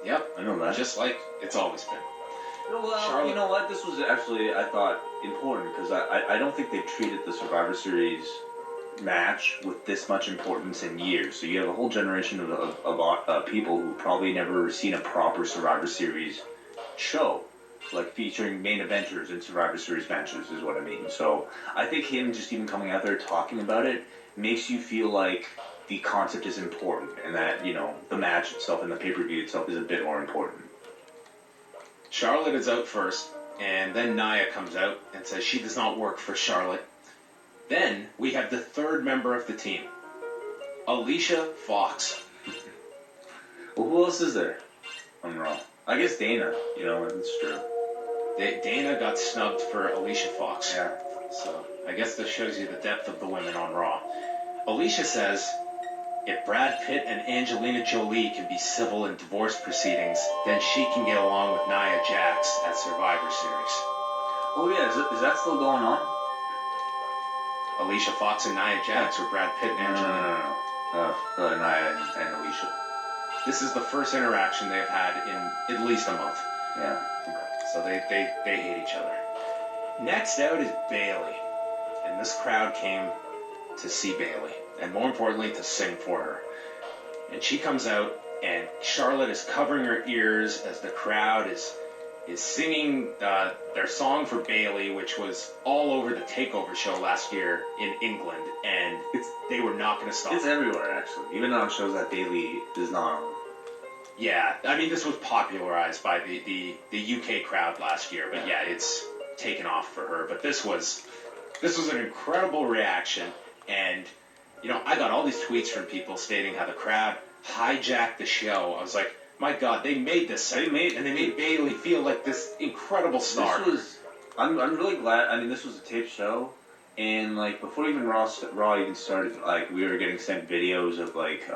[SPEAKER 1] Yep.
[SPEAKER 2] I know that.
[SPEAKER 1] Just like it's always been.
[SPEAKER 2] Well,
[SPEAKER 1] Charlotte.
[SPEAKER 2] You know what? This was actually, I thought, important because I don't think they've treated the Survivor Series match with this much importance in years. So you have a whole generation of people who probably never seen a proper Survivor Series show, like featuring main eventers in Survivor Series matches is what I mean. So I think him just even coming out there talking about it makes you feel like the concept is important and that, the match itself and the pay-per-view itself is a bit more important.
[SPEAKER 1] Charlotte is out first, and then Nia comes out and says she does not work for Charlotte. Then we have the third member of the team, Alicia Fox.
[SPEAKER 2] Well, who else is there on Raw? I guess Dana, that's true.
[SPEAKER 1] Dana got snubbed for Alicia Fox.
[SPEAKER 2] Yeah.
[SPEAKER 1] So I guess this shows you the depth of the women on Raw. Alicia says, if Brad Pitt and Angelina Jolie can be civil in divorce proceedings, then she can get along with Nia Jax at Survivor Series.
[SPEAKER 2] Oh yeah, is that still going on?
[SPEAKER 1] Alicia Fox and Nia Jax or Brad Pitt and Angelina?
[SPEAKER 2] No. Nia and Alicia.
[SPEAKER 1] This is the first interaction they've had in at least a month.
[SPEAKER 2] Yeah. Okay.
[SPEAKER 1] So they hate each other. Next out is Bayley. And this crowd came to see Bayley. And more importantly, to sing for her. And she comes out, and Charlotte is covering her ears as the crowd is singing their song for Bayley, which was all over the TakeOver show last year in England. And they were not going to stop.
[SPEAKER 2] It's everywhere, actually. Even on shows that Bayley is not on.
[SPEAKER 1] Yeah, I mean, this was popularized by the UK crowd last year, but yeah, it's taken off for her. But this was an incredible reaction, and I got all these tweets from people stating how the crowd hijacked the show. I was like, my God, they made this segment, and they made Bayley feel like this incredible star.
[SPEAKER 2] I'm really glad. I mean, this was a taped show, and like before even Raw even started, like we were getting sent videos of like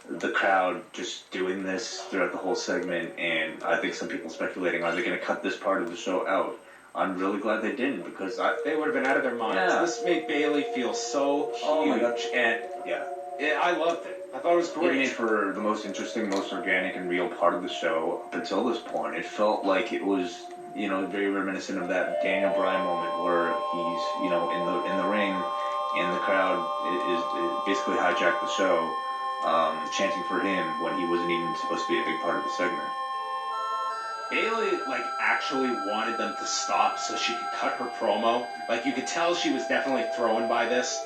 [SPEAKER 2] the crowd just doing this throughout the whole segment, and I think some people speculating, are they going to cut this part of the show out? I'm really glad they didn't, because
[SPEAKER 1] they would have been out of their minds.
[SPEAKER 2] Yeah.
[SPEAKER 1] This made Bayley feel so huge,
[SPEAKER 2] oh my God.
[SPEAKER 1] and I loved it. I thought it was great.
[SPEAKER 2] It made for the most interesting, most organic and real part of the show up until this point. It felt like it was, very reminiscent of that Daniel Bryan moment where he's, in the ring, and the crowd is basically hijacked the show, chanting for him when he wasn't even supposed to be a big part of the segment.
[SPEAKER 1] Bayley, actually wanted them to stop so she could cut her promo. You could tell she was definitely thrown by this.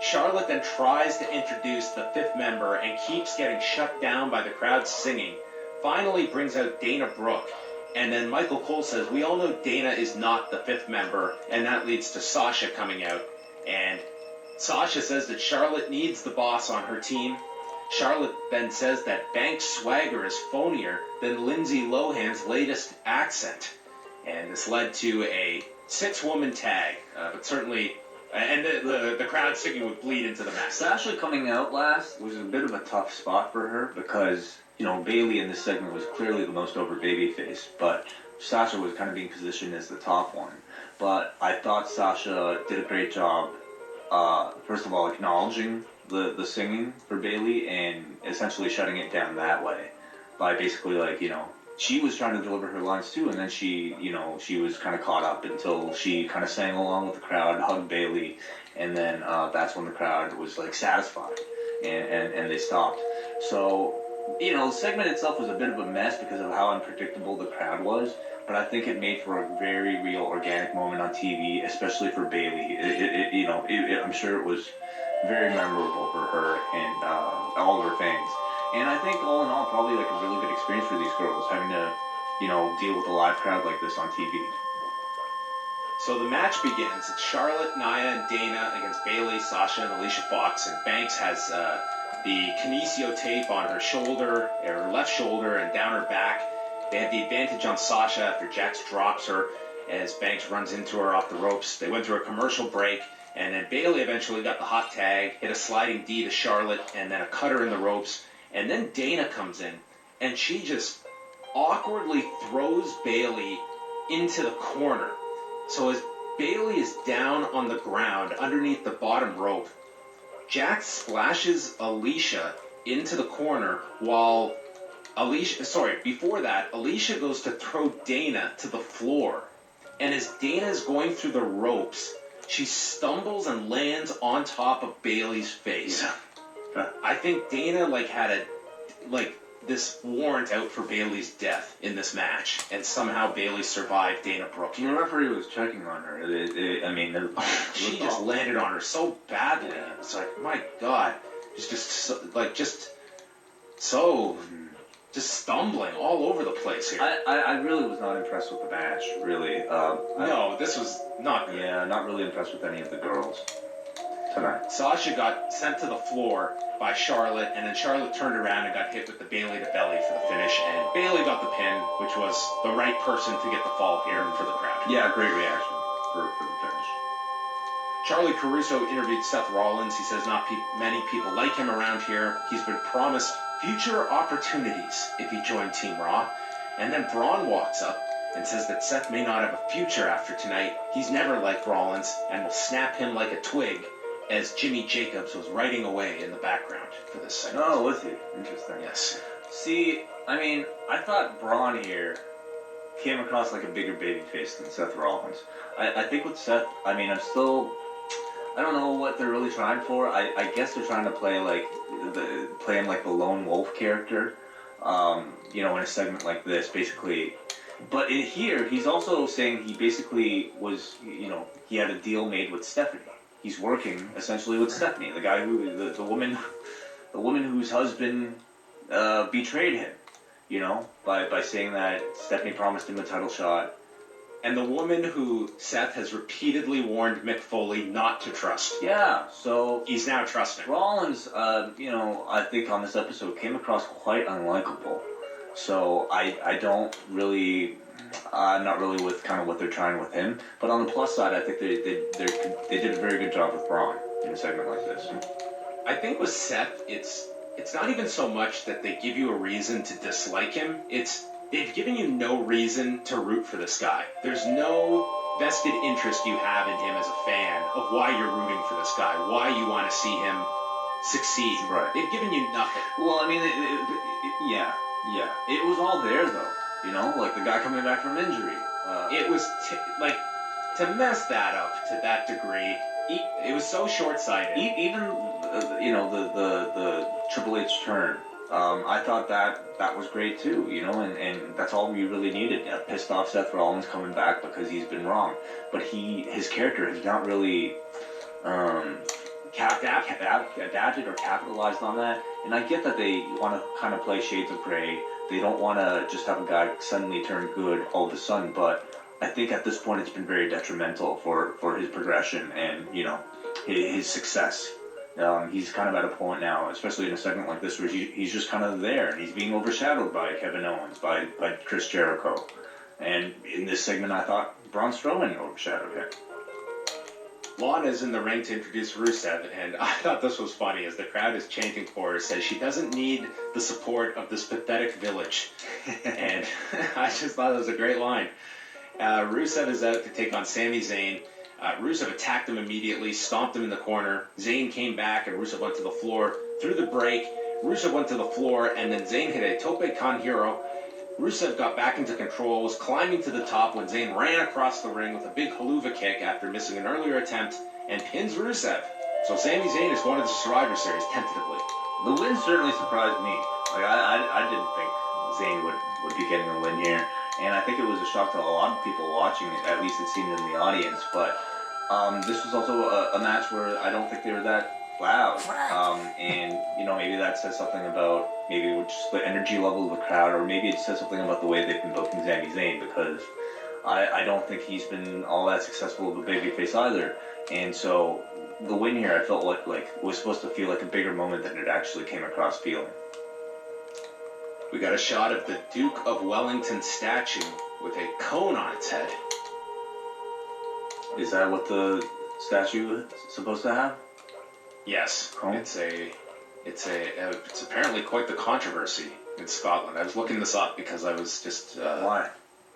[SPEAKER 1] Charlotte then tries to introduce the fifth member and keeps getting shut down by the crowd singing. Finally brings out Dana Brooke. And then Michael Cole says, we all know Dana is not the fifth member, and that leads to Sasha coming out. And Sasha says that Charlotte needs the boss on her team. Charlotte then says that Banks' swagger is phonier than Lindsay Lohan's latest accent. And this led to a 6-woman tag, but certainly... And the crowd singing would bleed into the match.
[SPEAKER 2] Sasha coming out last was a bit of a tough spot for her because, Bayley in this segment was clearly the most over babyface, but Sasha was kind of being positioned as the top one. But I thought Sasha did a great job, first of all, acknowledging the singing for Bayley and essentially shutting it down that way by basically, she was trying to deliver her lines too, and then she was kind of caught up until she kind of sang along with the crowd, hugged Bayley, and then that's when the crowd was satisfied, and they stopped. So, the segment itself was a bit of a mess because of how unpredictable the crowd was, but I think it made for a very real, organic moment on TV, especially for Bayley. I'm sure it was very memorable for her and all of her fans. And I think all in all, probably a really good experience for these girls, having to, deal with a live crowd like this on TV.
[SPEAKER 1] So the match begins. It's Charlotte, Nia, and Dana against Bayley, Sasha, and Alicia Fox. And Banks has the kinesio tape on her shoulder, her left shoulder, and down her back. They had the advantage on Sasha after Jax drops her as Banks runs into her off the ropes. They went through a commercial break. And then Bayley eventually got the hot tag, hit a sliding D to Charlotte, and then a cutter in the ropes. And then Dana comes in, and she just awkwardly throws Bayley into the corner. So as Bayley is down on the ground underneath the bottom rope, Jax splashes Alicia into the corner while before that, Alicia goes to throw Dana to the floor. And as Dana's going through the ropes, she stumbles and lands on top of Bayley's face. I think Dana had this warrant out for Bayley's death in this match, and somehow Bayley survived Dana Brooke.
[SPEAKER 2] The referee was checking on her.
[SPEAKER 1] She just landed on her so badly. Yeah. It's like, my God, she's just stumbling all over the place here.
[SPEAKER 2] I really was not impressed with the match. Really.
[SPEAKER 1] No, this was not good.
[SPEAKER 2] Yeah, not really impressed with any of the girls tonight.
[SPEAKER 1] Sasha got sent to the floor by Charlotte, and then Charlotte turned around and got hit with the Bayley to belly for the finish, and Bayley got the pin, which was the right person to get the fall here for the crowd.
[SPEAKER 2] Yeah, great reaction for the finish.
[SPEAKER 1] Charlie Caruso interviewed Seth Rollins. He says not many people like him around here. He's been promised future opportunities if he joined Team Raw. And then Braun walks up and says that Seth may not have a future after tonight. He's never liked Rollins and will snap him like a twig, as Jimmy Jacobs was writing away in the background for this segment.
[SPEAKER 2] Oh, was he? Interesting.
[SPEAKER 1] Yes.
[SPEAKER 2] See, I thought Braun here came across like a bigger babyface than Seth Rollins. I think with Seth, I don't know what they're really trying for. I guess they're trying to play him like the lone wolf character, in a segment like this, basically. But in here, he's also saying he basically was, he had a deal made with Stephanie. He's working essentially with Stephanie, the guy the woman whose husband betrayed him, by saying that Stephanie promised him a title shot. And the woman who Seth has repeatedly warned Mick Foley not to trust. Yeah, so
[SPEAKER 1] he's now trusting.
[SPEAKER 2] Rollins, I think on this episode came across quite unlikable. So I don't really, I'm not really with kind of what they're trying with him. But on the plus side, I think they did a very good job with Braun in a segment like this.
[SPEAKER 1] I think with Seth, it's not even so much that they give you a reason to dislike him. They've given you no reason to root for this guy. There's no vested interest you have in him as a fan of why you're rooting for this guy, why you want to see him succeed.
[SPEAKER 2] Right.
[SPEAKER 1] They've given you nothing.
[SPEAKER 2] Well, yeah. It was all there, though. Like the guy coming back from injury.
[SPEAKER 1] It was, to mess that up to that degree, it was so short-sighted.
[SPEAKER 2] Even, the Triple H turn. I thought that was great too, and that's all we really needed. Pissed off Seth Rollins coming back because he's been wrong, but his character has not really adapted or capitalized on that. And I get that they want to kind of play Shades of Grey. They don't want to just have a guy suddenly turn good all of a sudden. But I think at this point it's been very detrimental for his progression and, you know, his success. He's kind of at a point now, especially in a segment like this, where he's just kind of there, and he's being overshadowed by Kevin Owens, by Chris Jericho. And in this segment, I thought Braun Strowman overshadowed him.
[SPEAKER 1] Lana's in the ring to introduce Rusev, and I thought this was funny as the crowd is chanting for her, says she doesn't need the support of this pathetic village. And I just thought it was a great line. Rusev is out to take on Sami Zayn. Rusev attacked him immediately, stomped him in the corner. Zayn came back, and Rusev went to the floor. Through the break, Rusev went to the floor, and then Zayn hit a Tope Con Hero. Rusev got back into control, was climbing to the top when Zayn ran across the ring with a big haluva kick after missing an earlier attempt, and pins Rusev. So Sami Zayn is going to the Survivor Series, tentatively.
[SPEAKER 2] The win certainly surprised me. Like I didn't think Zayn would be getting a win here. And I think it was a shock to a lot of people watching it, at least it seemed in the audience. But this was also a match where I don't think they were that loud. And, you know, maybe that says something about maybe just the energy level of the crowd, or maybe it says something about the way they've been booking Sami Zayn, because I don't think he's been all that successful of a babyface either. And so the win here, I felt like was supposed to feel like a bigger moment than it actually came across feeling.
[SPEAKER 1] We got a shot of the Duke of Wellington statue with a cone on its head.
[SPEAKER 2] Is that what the statue is supposed to have?
[SPEAKER 1] Yes.
[SPEAKER 2] Cone?
[SPEAKER 1] It's apparently quite the controversy in Scotland. I was looking this up because I was just
[SPEAKER 2] why?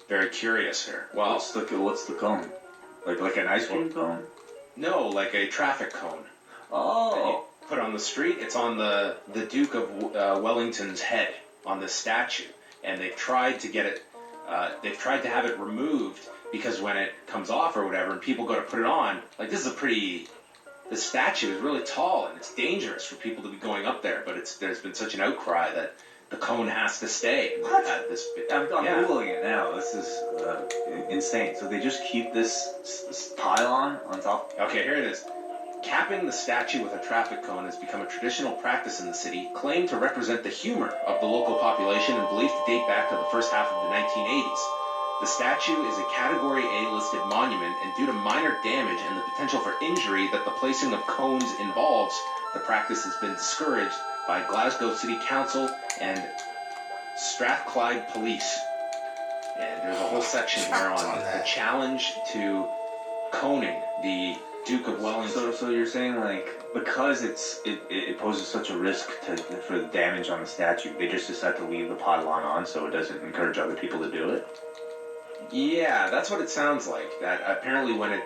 [SPEAKER 1] Very curious here. Well,
[SPEAKER 2] what's the cone? Like an ice cream cone?
[SPEAKER 1] No, like a traffic cone.
[SPEAKER 2] Oh.
[SPEAKER 1] Put on the street. It's on the Duke of Wellington's head on the statue, and they've tried to get it. They've tried to have it removed because when it comes off or whatever, and people go to put it on, like this statue is really tall and it's dangerous for people to be going up there. But there's been such an outcry that the cone has to stay.
[SPEAKER 2] What? I'm
[SPEAKER 1] yeah.
[SPEAKER 2] Googling it now. This is insane. So they just keep this pylon on top?
[SPEAKER 1] Okay, here it is. Capping the statue with a traffic cone has become a traditional practice in the city, claimed to represent the humor of the local population and believed to date back to the first half of the 1980s. The statue is a Category A listed monument, and due to minor damage and the potential for injury that the placing of cones involves, the practice has been discouraged by Glasgow City Council and Strathclyde Police. And there's a whole section here on the challenge to coning the Duke of Wellington.
[SPEAKER 2] So you're saying, like, because it poses such a risk for the damage on the statue, they just decide to leave the pylon on so it doesn't encourage other people to do it?
[SPEAKER 1] Yeah, that's what it sounds like. That apparently when it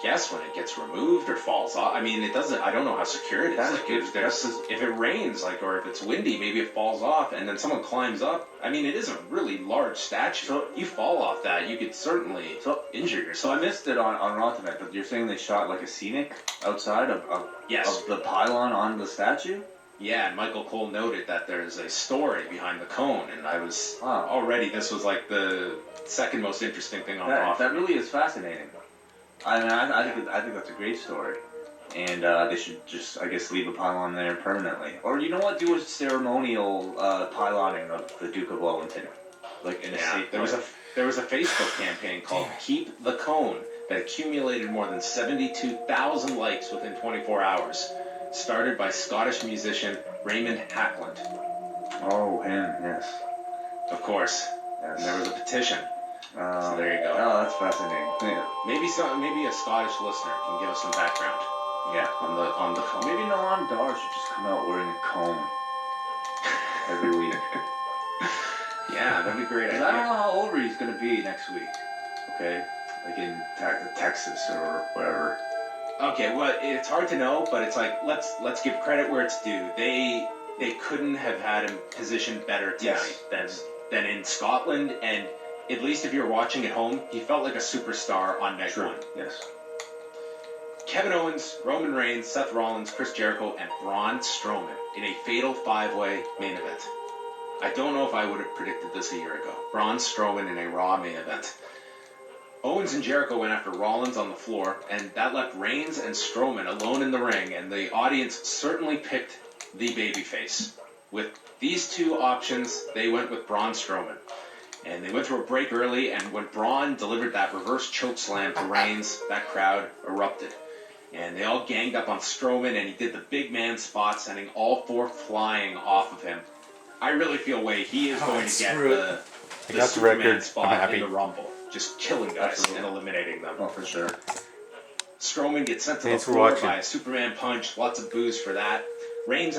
[SPEAKER 1] gets removed or falls off, I mean, it doesn't, I don't know how secure it is. Like if it rains, like, or if it's windy, maybe it falls off and then someone climbs up. I mean, it is a really large statue. So if you fall off that, you could certainly injure yourself.
[SPEAKER 2] So I missed it on Raw tonight, but you're saying they shot like a scenic outside of
[SPEAKER 1] yes.
[SPEAKER 2] of the pylon on the statue?
[SPEAKER 1] Yeah, and Michael Cole noted that there's a story behind the cone, and I was already, this was like the second most interesting thing on Raw.
[SPEAKER 2] That really is fascinating. I mean, I think that's a great story, and they should just, I guess, leave the pylon there permanently, or you know what, do a ceremonial pyloning of the Duke of Wellington, like in a safe place.
[SPEAKER 1] There was a Facebook campaign called "Keep the Cone" that accumulated more than 72,000 likes within 24 hours. Started by Scottish musician Raymond Hackland.
[SPEAKER 2] Oh, him, yes.
[SPEAKER 1] Of course.
[SPEAKER 2] Yes.
[SPEAKER 1] And there was a petition. So there you go.
[SPEAKER 2] Oh, that's fascinating. Yeah.
[SPEAKER 1] Maybe a Scottish listener can give us some background.
[SPEAKER 2] Yeah.
[SPEAKER 1] On the cone.
[SPEAKER 2] Maybe Noam Dar should just come out wearing a cone every week.
[SPEAKER 1] Yeah, that'd be great.
[SPEAKER 2] I don't know how old he's going to be next week. Okay? Like in Texas or wherever.
[SPEAKER 1] Okay, well, it's hard to know, but it's like let's give credit where it's due. They couldn't have had him positioned better tonight than in Scotland, and at least if you're watching at home, he felt like a superstar on night one.
[SPEAKER 2] Yes.
[SPEAKER 1] Kevin Owens, Roman Reigns, Seth Rollins, Chris Jericho, and Braun Strowman in a fatal 5-way main event. I don't know if I would have predicted this a year ago. Braun Strowman in a Raw main event. Owens and Jericho went after Rollins on the floor, and that left Reigns and Strowman alone in the ring, and the audience certainly picked the babyface. With these two options, they went with Braun Strowman. And they went through a break early, and when Braun delivered that reverse choke slam to Reigns, that crowd erupted. And they all ganged up on Strowman, and he did the big man spot, sending all four flying off of him. I really feel he is going to get the Superman spot in the Rumble. Just killing guys and eliminating them.
[SPEAKER 2] Oh, for sure.
[SPEAKER 1] Strowman gets sent to the floor by a Superman punch. Lots of boos for that. Reigns